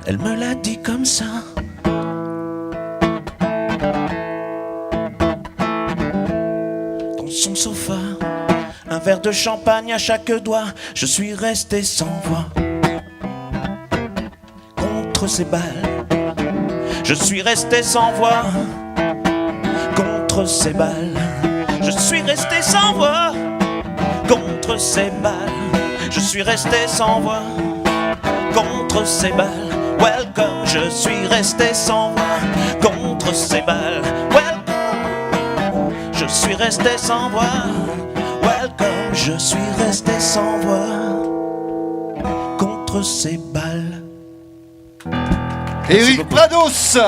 Elle me l'a dit comme ça. Dans son sofa, un verre de champagne à chaque doigt, je suis resté sans voix. Contre ces balles, je suis resté sans voix. Contre ces balles, je suis resté sans voix. Contre ces balles, je suis resté sans voix. Contre ces balles, welcome, je suis resté sans voix. Contre ces balles, welcome, je suis resté sans voix. Welcome, je suis resté sans voix. Contre ces balles. Eric Prados.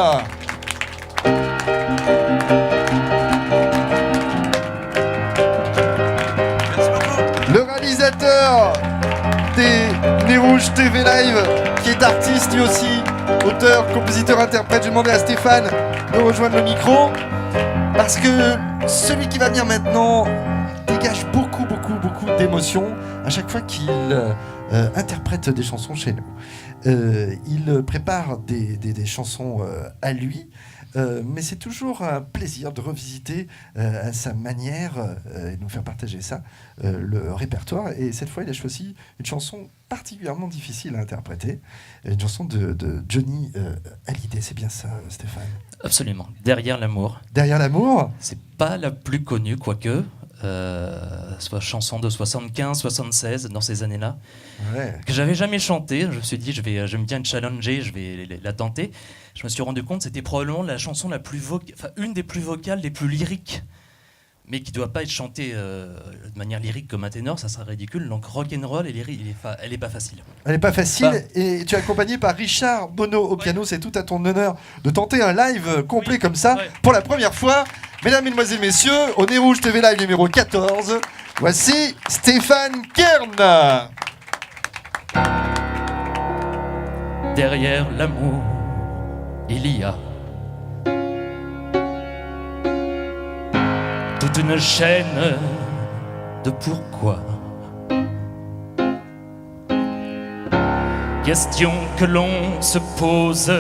Le réalisateur des Nez Rouge TV Live, qui est artiste lui aussi, auteur, compositeur, interprète. J'ai demandé à Stéphane de rejoindre le micro, parce que celui qui va venir maintenant dégage beaucoup d'émotions à chaque fois qu'il interprète des chansons chez nous. Il prépare des chansons à lui, mais c'est toujours un plaisir de revisiter à sa manière et de nous faire partager ça, le répertoire. Et cette fois, il a choisi une chanson particulièrement difficile à interpréter, une chanson de Johnny Hallyday. C'est bien ça, Stéphane? Absolument. Derrière l'amour. Derrière l'amour. C'est pas la plus connue, quoique. Soit chanson de 75, 76, dans ces années-là, ouais, que j'avais jamais chanté. Je me suis dit, je vais me bien challenger, je vais la tenter. Je me suis rendu compte que c'était probablement la chanson la plus une des plus vocales, les plus lyriques, mais qui ne doit pas être chantée de manière lyrique comme un ténor, ça serait ridicule. Donc rock'n'roll, elle est pas facile. Elle n'est pas facile, et tu es accompagné par Richard Bono au piano. C'est tout à ton honneur de tenter un live complet comme ça, pour la première fois. Mesdames, Mesdemoiselles, Messieurs, au Nez Rouge TV Live numéro 14, voici Stéphane Kern. Derrière l'amour, il y a toute une chaîne de pourquoi. Question que l'on se pose.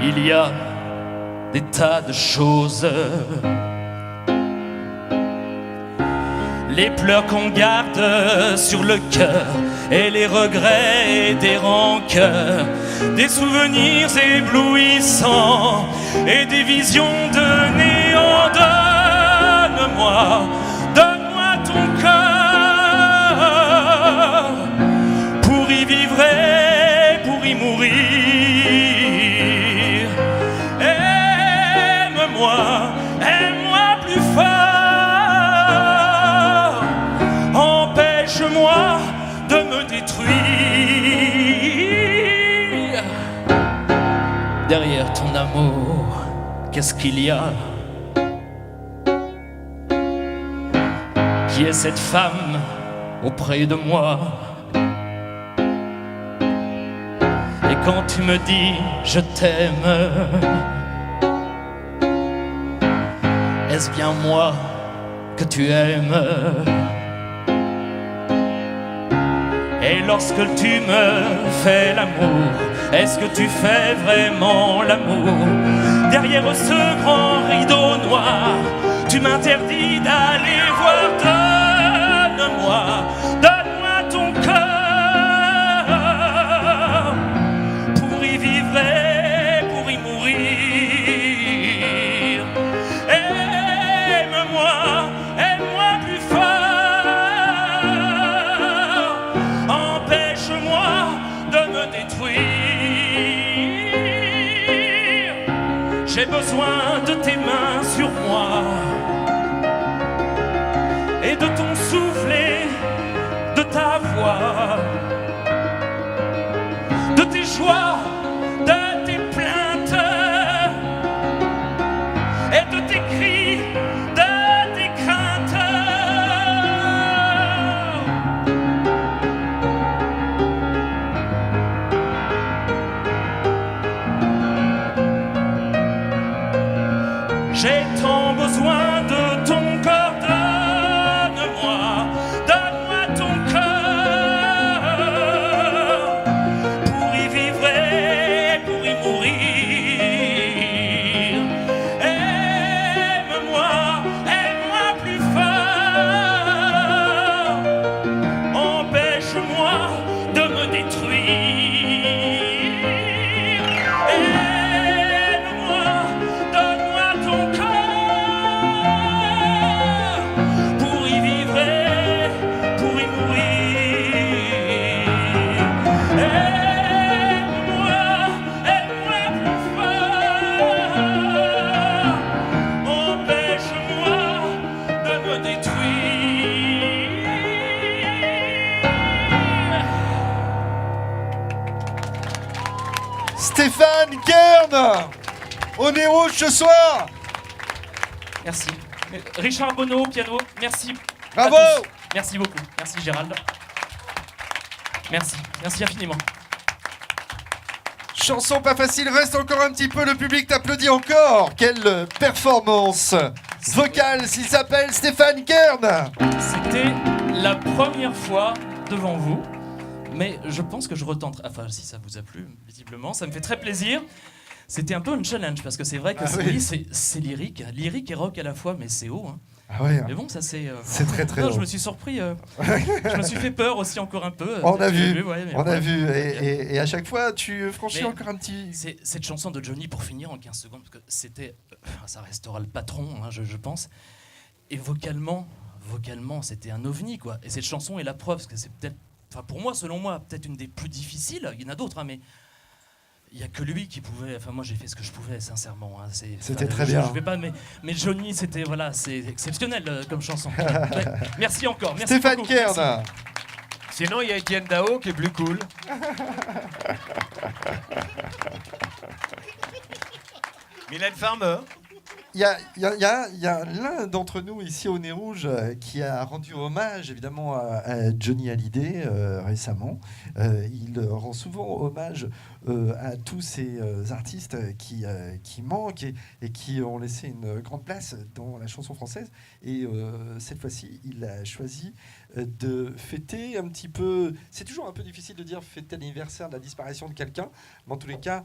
Il y a des tas de choses. Les pleurs qu'on garde sur le cœur et les regrets et des rancœurs, des souvenirs éblouissants et des visions de néant. Donne-moi ton cœur pour y vivre et pour y mourir. Aime-moi plus fort, empêche-moi de me détruire. Derrière ton amour, qu'est-ce qu'il y a? Qui est cette femme auprès de moi? Et quand tu me dis je t'aime, est-ce bien moi que tu aimes? Et lorsque tu me fais l'amour, est-ce que tu fais vraiment l'amour? Derrière ce grand rideau noir, tu m'interdis d'aller voir. Donne-moi ton cœur pour y vivre et pour y mourir. Aime-moi plus fort. Empêche-moi de me détruire. J'ai besoin de tes mains sur moi et de ton souffle, de ta voix, de tes joies, de tes plaintes et de tes cris, de tes craintes. J'ai tant besoin de ton corps. Donne-moi ton cœur pour y vivre et pour y mourir. Aime-moi plus fort. Empêche-moi de me détruire. Aime-moi, donne-moi ton cœur pour y vivre et pour y mourir. Aime-moi plus fort. Empêche-moi de me détruire. Stéphane Kern au nez rouge ce soir. Merci. Richard Bonneau, piano, merci. Bravo. à tous. Merci beaucoup. Merci Gérald. Merci infiniment. Chanson pas facile, reste encore un petit peu, le public t'applaudit encore. Quelle performance vocale, s'il s'appelle Stéphane Kern. C'était la première fois devant vous, mais je pense que je retenterai. Enfin, si ça vous a plu, visiblement, ça me fait très plaisir. C'était un peu un challenge parce que c'est vrai que c'est lyrique et rock à la fois, mais c'est haut. Hein. Ah ouais, hein. Mais bon, ça c'est. C'est très très non, haut. je me suis surpris. Je me suis fait peur aussi encore un peu. On a vu, on a vu. Et à chaque fois, tu franchis encore un petit. C'est cette chanson de Johnny pour finir en 15 secondes, parce que c'était. Ça restera le patron, hein, je pense. Et vocalement, c'était un ovni, quoi. Et cette chanson est la preuve, parce que c'est peut-être. Enfin, pour moi, selon moi, peut-être une des plus difficiles. Il y en a d'autres, hein, mais. Il n'y a que lui qui pouvait. Enfin, moi, j'ai fait ce que je pouvais, sincèrement. Hein. C'était très bien. Je vais pas, mais Johnny, c'était voilà, c'est exceptionnel comme chanson. Ouais. Merci encore. Merci Stéphane beaucoup. Kern. Merci. Sinon, il y a Étienne Dao qui est plus cool. Mylène Farmer. Il y a l'un d'entre nous ici au Nez Rouge qui a rendu hommage évidemment à Johnny Hallyday récemment. Il rend souvent hommage à tous ces artistes qui manquent et qui ont laissé une grande place dans la chanson française. Et cette fois-ci, il a choisi de fêter un petit peu. C'est toujours un peu difficile de dire fêter l'anniversaire de la disparition de quelqu'un, mais en tous les cas,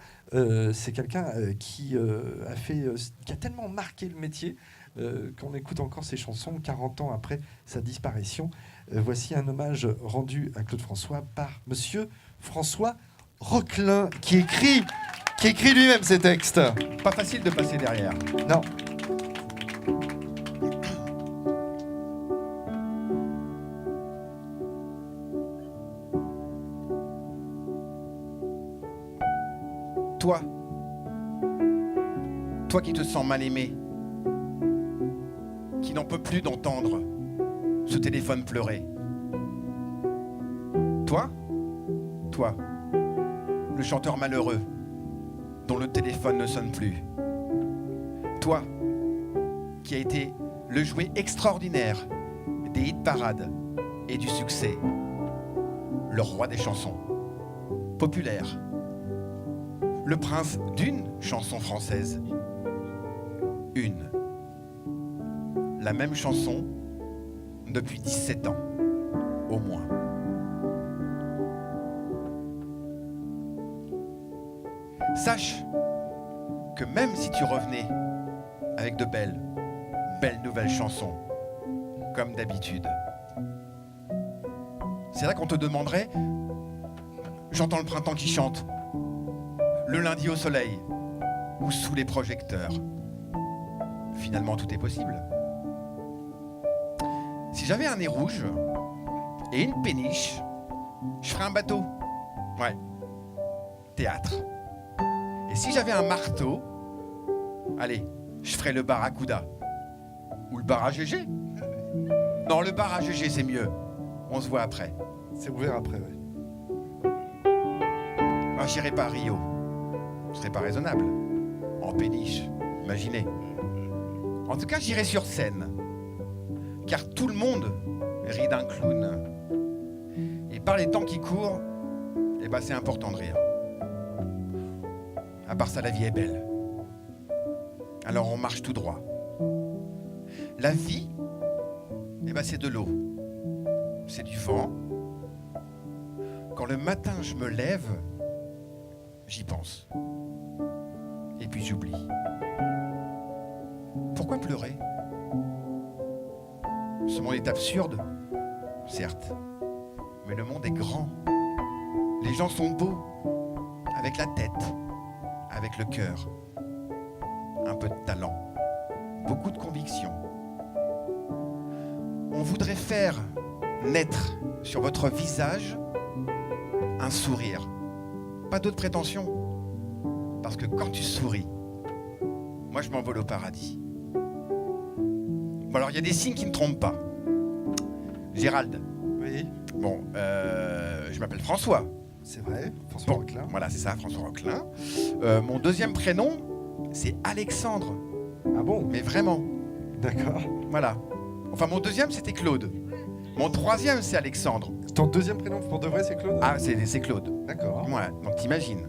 c'est quelqu'un qui a tellement marqué le métier qu'on écoute encore ses chansons 40 ans après sa disparition. Voici un hommage rendu à Claude François par Monsieur François Roquelin, qui écrit lui-même ces textes. Pas facile de passer derrière. Non. Toi qui te sens mal aimé, qui n'en peut plus d'entendre ce téléphone pleurer. Toi, le chanteur malheureux dont le téléphone ne sonne plus. Toi qui a été le jouet extraordinaire des hit parades et du succès, le roi des chansons, populaire, le prince d'une chanson française. Une. La même chanson depuis 17 ans, au moins. Sache que même si tu revenais avec de belles nouvelles chansons, comme d'habitude, c'est là qu'on te demanderait « J'entends le printemps qui chante, le lundi au soleil ou sous les projecteurs ». Finalement, tout est possible. Si j'avais un nez rouge et une péniche, je ferais un bateau. Ouais. Théâtre. Et si j'avais un marteau, allez, je ferais le barracuda. Ou le bar à GG. Non, le bar à GG, c'est mieux. On se voit après. C'est ouvert après, oui. Ah, j'irai pas à Rio. Ce serait pas raisonnable. En péniche, imaginez. En tout cas, j'irai sur scène. Car tout le monde rit d'un clown. Et par les temps qui courent, eh ben, c'est important de rire. À part ça, la vie est belle. Alors on marche tout droit. La vie, eh ben, c'est de l'eau. C'est du vent. Quand le matin je me lève, j'y pense. Et puis j'oublie. Pourquoi pleurer ? Ce monde est absurde, certes. Mais le monde est grand. Les gens sont beaux. Avec la tête. Avec le cœur. Un peu de talent. Beaucoup de conviction. On voudrait faire naître sur votre visage un sourire. Pas d'autres prétentions. Parce que quand tu souris, moi je m'envole au paradis. Bon alors il y a des signes qui ne trompent pas. Gérald. Oui. Bon, je m'appelle François. C'est vrai, François Bon, Roquelin. voilà, c'est ça, François Roquelin. Mon deuxième prénom, c'est Alexandre. Ah bon ? Mais vraiment. D'accord. Voilà. Enfin, mon deuxième, c'était Claude. Mon troisième, c'est Alexandre. Ton deuxième prénom, pour de vrai, c'est Claude ? Ah, c'est Claude. D'accord. Ouais, donc t'imagines.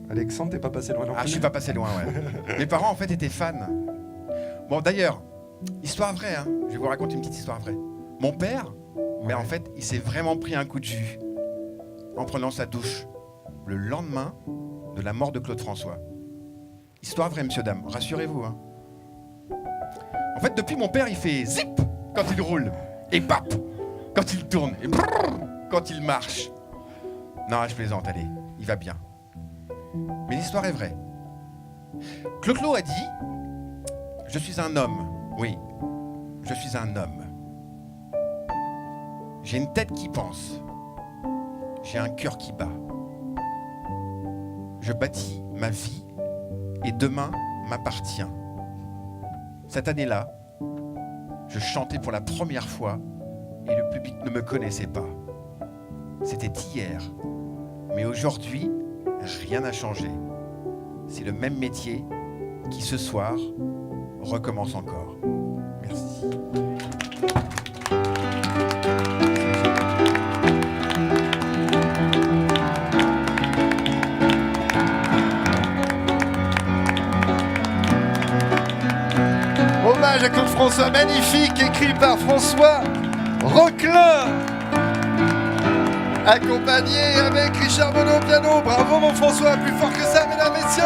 Alexandre, t'es pas passé loin non plus ? Ah, je suis pas passé loin, ouais. Mes parents, en fait, étaient fans. Bon, d'ailleurs, histoire vraie, hein. Je vais vous raconter une petite histoire vraie. Mon père, mais en fait, il s'est vraiment pris un coup de jus en prenant sa douche le lendemain de la mort de Claude François. Histoire vraie, monsieur, dame, rassurez-vous. Hein. En fait, depuis, mon père, il fait zip quand il roule, et pap quand il tourne, et brrr quand il marche. Non, je plaisante, allez, il va bien. Mais l'histoire est vraie. Clo-Clo a dit « Je suis un homme. Oui, je suis un homme. J'ai une tête qui pense. J'ai un cœur qui bat. Je bâtis ma vie et demain m'appartient. Cette année-là, je chantais pour la première fois et le public ne me connaissait pas. C'était hier. Mais aujourd'hui, rien n'a changé. C'est le même métier qui, ce soir, recommence encore. Merci. Hommage à Claude François, magnifique, écrit par François Roquelin. Accompagné avec Richard Bonneau au piano. Bravo mon François, plus fort que ça, mesdames, messieurs.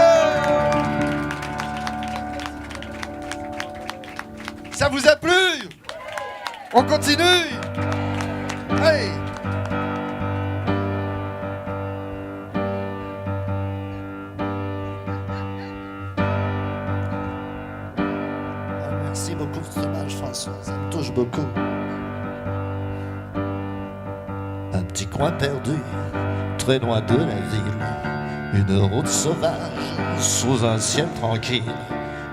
Ça vous a plu? On continue. Allez. Merci beaucoup de cet hommage, François, ça me touche beaucoup. Un petit coin perdu, très loin de la ville, une route sauvage sous un ciel tranquille.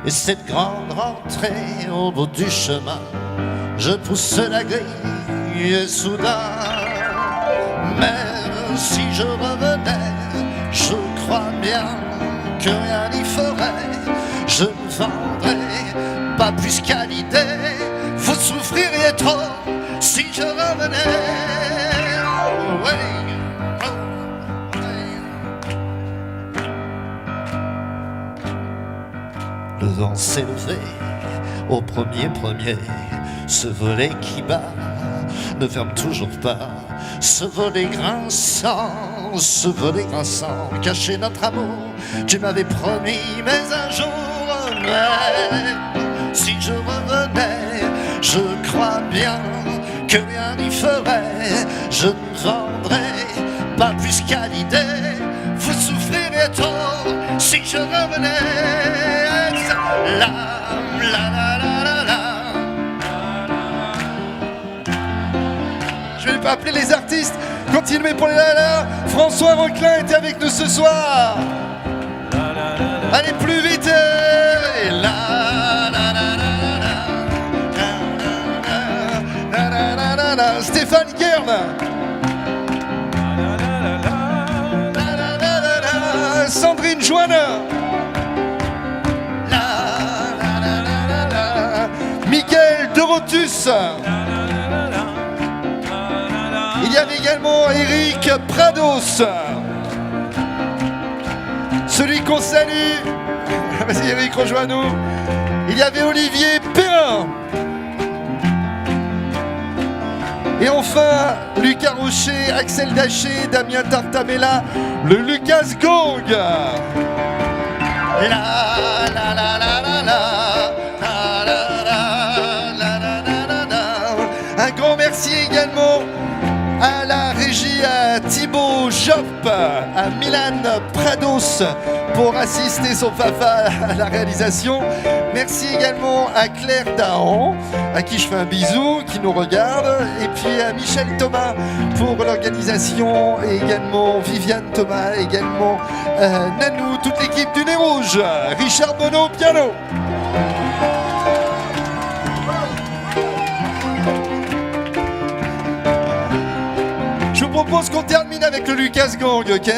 Et cette grande rentrée au bout du chemin, je pousse la grille et soudain, même si je revenais, je crois bien que rien n'y ferait. Je ne vendrais pas plus qu'à l'idée, vous souffririez trop si je revenais. Oh, oui. vent s'élever au premier. Ce volet qui bat ne ferme toujours pas. Ce volet grinçant, cachait notre amour. Tu m'avais promis, mais un jour, si je revenais, je crois bien que rien n'y ferait. Je ne vendrais pas plus qu'à l'idée. Vous souffrirez trop si je revenais. La la la la la la. Je vais pas appeler les artistes. Continuez pour les là. François Roquelin était avec nous ce soir. Allez plus vite. Et la la la la la. Stéphane Kern. Sandrine Joannin. Michael Dorotus. Il y avait également Eric Prados. Celui qu'on salue. Vas-y Eric, rejoins-nous. Il y avait Olivier Perrin. Et enfin, Lucas Rocher, Axel Daché, Damien Tartamella, le Lucas Gong. La la la la la la. Un grand merci également à la régie, à Thibaut Jopp, à Milan Prados pour assister son papa à la réalisation. Merci également à Claire Dahan, à qui je fais un bisou, qui nous regarde, et puis à Michel Thomas pour l'organisation, et également Viviane Thomas, également Nanou, toute l'équipe du Nez Rouge, Richard Bonneau au piano. Je vous propose qu'on termine avec le Lucas Gang, ok?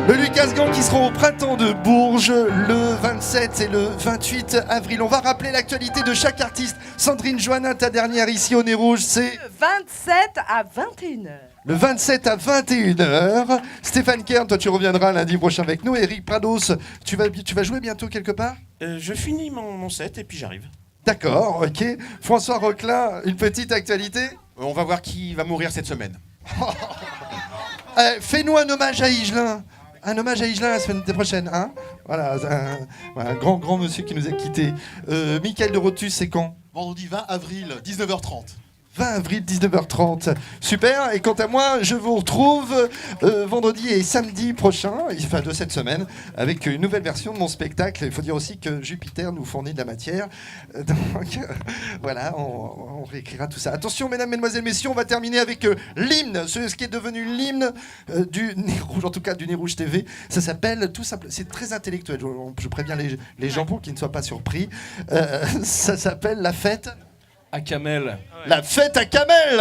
Le Lucas Gang qui sera au printemps de Bourges le 27 et le 28 avril. On va rappeler l'actualité de chaque artiste. Sandrine Joannin, ta dernière ici au Nez Rouge, c'est... 27 à 21h. Le 27 à 21h. Stéphane Kern, toi tu reviendras lundi prochain avec nous. Eric Prados, tu vas jouer bientôt quelque part? Je finis mon set et puis j'arrive. D'accord, ok. François Roquelin, une petite actualité? On va voir qui va mourir cette semaine. Fais-nous un hommage à Higelin. Un hommage à Higelin la semaine prochaine, hein? Voilà, un grand monsieur qui nous a quittés. Michael Dorotus, c'est quand? Vendredi 20 avril, 19h30. 20 avril, 19h30. Super. Et quant à moi, je vous retrouve vendredi et samedi prochain, enfin de cette semaine, avec une nouvelle version de mon spectacle. Il faut dire aussi que Jupiter nous fournit de la matière. Donc voilà, on réécrira tout ça. Attention, mesdames, mesdemoiselles, messieurs, on va terminer avec l'hymne, ce qui est devenu l'hymne du Nez Rouge, en tout cas du Nez Rouge TV. Ça s'appelle tout simplement, c'est très intellectuel, je préviens les gens pour qu'ils ne soient pas surpris. Ça s'appelle La Fête à Kamel. La Fête à Kamel.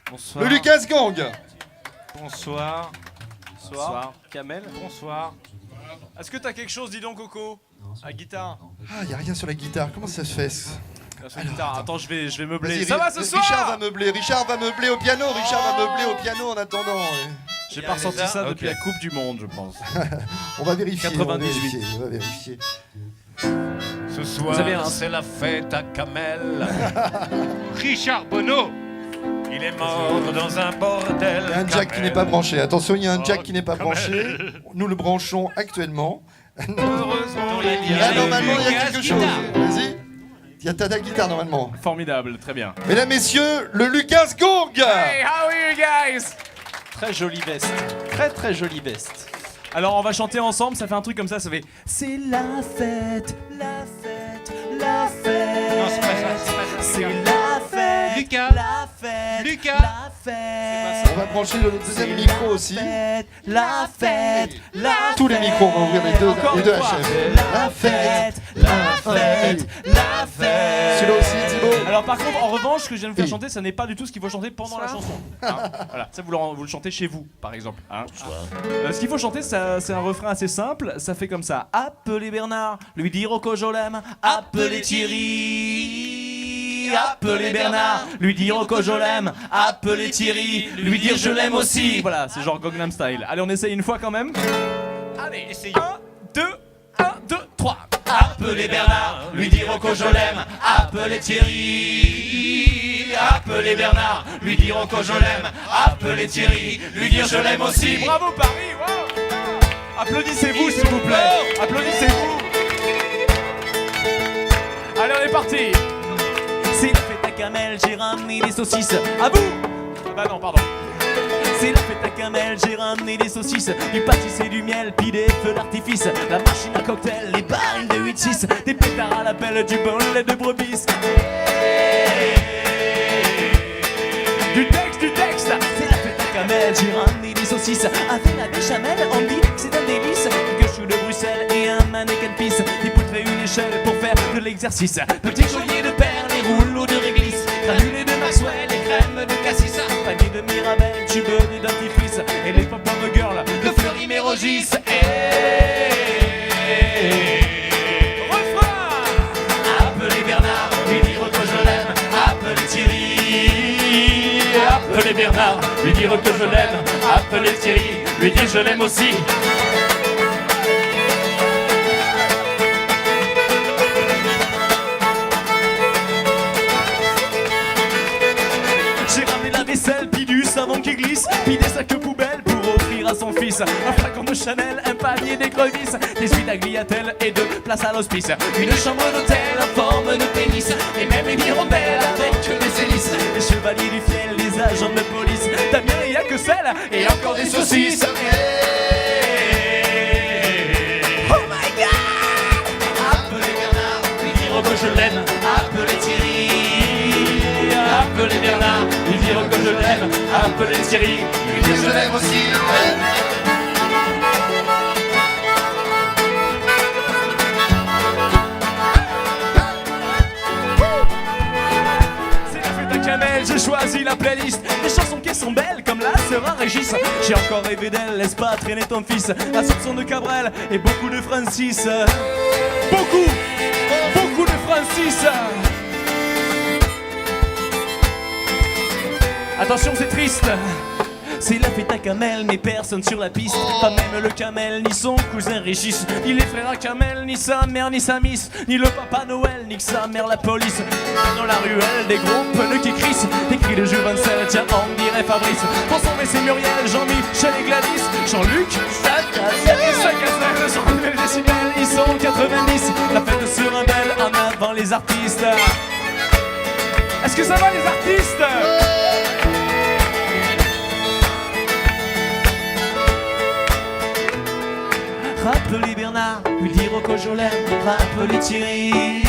Bonsoir. Le Lucas Gang. Bonsoir. Bonsoir. Kamel, bonsoir. Est-ce que t'as quelque chose, dis donc, Coco? À guitare. Ah, y a rien sur la guitare. Comment ça se fait? Sur la guitare. Attends, je vais meubler. Vas-y, Ça va ce soir? Richard va meubler au piano. En attendant. J'ai pas ressenti ça depuis la Coupe du Monde, je pense. On va vérifier. 98. On va vérifier. Ce soir, c'est la fête à Kamel. Richard Bonneau. Il est mort dans un bordel. Il y a un jack qui n'est pas branché. Attention, il y a un jack qui n'est pas branché. Nous le branchons actuellement. Heureusement, là, normalement, il y a quelque chose. Vas-y. Il y a ta guitare, normalement. Formidable, très bien. Mesdames, messieurs, le Lucas Gang. Hey, how are you guys? Très jolie veste. Très jolie veste. Alors, on va chanter ensemble. Ça fait un truc comme ça. Ça fait... C'est la fête, la fête, la fête. Non, c'est pas ça. C'est la fête, Lucas. La fête, Lucas. La fête. On va brancher le deuxième micro aussi. La fête, la fête. Tous les micros, on va ouvrir les deux HF. La fête, la fête, la fête. Celui-là aussi, Thibaut. Alors par contre, en revanche, ce que je viens de vous faire chanter, ça n'est pas du tout ce qu'il faut chanter pendant la chanson. Hein, voilà, ça vous le chantez chez vous, par exemple. Hein. Ce qu'il faut chanter, c'est un refrain assez simple. Ça fait comme ça. Appelez Bernard, lui dire au je l'aime. Appelez Thierry, appelez Bernard, lui dire au je l'aime. Appelez Thierry, lui dire je l'aime aussi. Voilà, c'est genre Gangnam Style. Allez, on essaye une fois quand même. Allez, essayons. 1, 2, 1, 2, 3. Appelez Bernard, lui dire que je l'aime. Appelez Thierry, appelez Bernard, lui dire que je l'aime. Appelez Thierry, lui dire je l'aime aussi. Bravo Paris, wow. Applaudissez-vous s'il vous plaît. Applaudissez-vous. Allez, on est parti. C'est la fête à Camel, j'ai ramené des saucisses. À vous. Ah bah non, pardon. C'est la fête à Camel, j'ai ramené des saucisses, du pâtisserie, du miel, puis des feux d'artifice, la machine à cocktail, les barils de 8-6, des pétards à la pelle, du bon lait de brebis. Du texte, c'est la fête à Camel, j'ai ramené des saucisses, avec la béchamel, on dit que c'est un délice, que chou de Bruxelles et un mannequin pisse, des poutres et une échelle pour faire de l'exercice, petit collier de perles, les rouleaux de réglisse, granulés de Maxwell, les crèmes de cassis, panier de Mirabelle, tube de dentifrice, et les pop-up girls de Fleury Mérogis. Refrain. Appelez Bernard, lui dire que je l'aime. Appelez Thierry, appelez Bernard, lui dire que je l'aime. Appelez Thierry, lui dire je l'aime aussi. J'ai ramené la vaisselle, puis du savon qui glisse, puis des sacs poubelles pour offrir à son fils. Un flacon de Chanel, un panier d'écrevisses, des suites à Gliatel et de place à l'hospice. Une chambre d'hôtel en forme de pénis, et même une hirondelle avec des hélices. Les chevaliers du fiel, les agents de police. Damien, il y a que celle, et encore des saucisses. Oh my God! Appelez Bernard, lui dire que je l'aime. Appelez Thierry, appelez Bernard, lui dire que je l'aime. Appelez Thierry, lui dire je l'aime aussi. C'est la fête à Camel, j'ai choisi la playlist. Des chansons qui sont belles comme la sœur à Régis. J'ai encore rêvé d'elle, laisse pas traîner ton fils. La soupçon de Cabrel et beaucoup de Francis. Beaucoup de Francis. Attention, c'est triste. C'est la fête à Camel, mais personne sur la piste. Pas même le Camel, ni son cousin Régis, ni les frères à Camel, ni sa mère, ni sa miss, ni le papa Noël, ni que sa mère la police. Dans la ruelle, des gros pneus qui crissent, des cris de Juvencel, tiens, on dirait Fabrice. Pour son c'est Muriel, Jean-Michel et Gladys, Jean-Luc, Sacazel, sur les décibels, ils sont 90. La fête sur un bel, en avant les artistes. Est-ce que ça va les artistes? Rappelez Bernard, lui dire que je l'aime. Rappelez Thierry,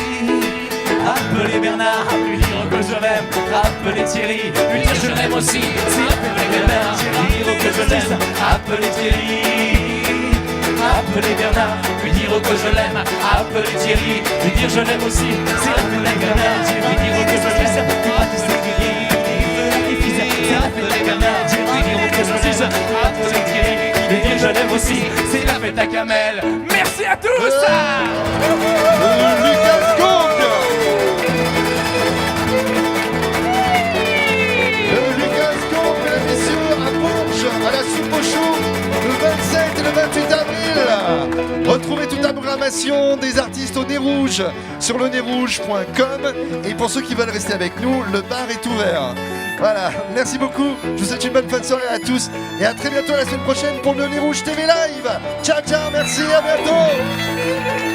appelez Bernard, lui dire que je l'aime. Rappelez Thierry, lui dire je l'aime aussi. C'est appelez Bernard, lui dire que je l'aime. Appelez Thierry, appelez Bernard, lui dire que je l'aime. Appelez Thierry, lui dire je l'aime aussi. C'est appelez Bernard, lui dire que je l'aime. C'est appelez Bernard, lui dire que je l'aime. Appelez Thierry, lui dire je l'aime aussi. C'est la fête à Camel. Merci à tous. Lucas Gong. Lucas Gong, mesdames et messieurs, à Bourges, à la soupe au chou, le 27 et le 28 avril. Retrouvez toute la programmation des artistes au Nez Rouge sur lenezrouge.com. Et pour ceux qui veulent rester avec nous, le bar est ouvert. Voilà, merci beaucoup. Je vous souhaite une bonne fin de soirée à tous. Et à très bientôt la semaine prochaine pour le Nez Rouge TV Live. Ciao, ciao, merci, à bientôt.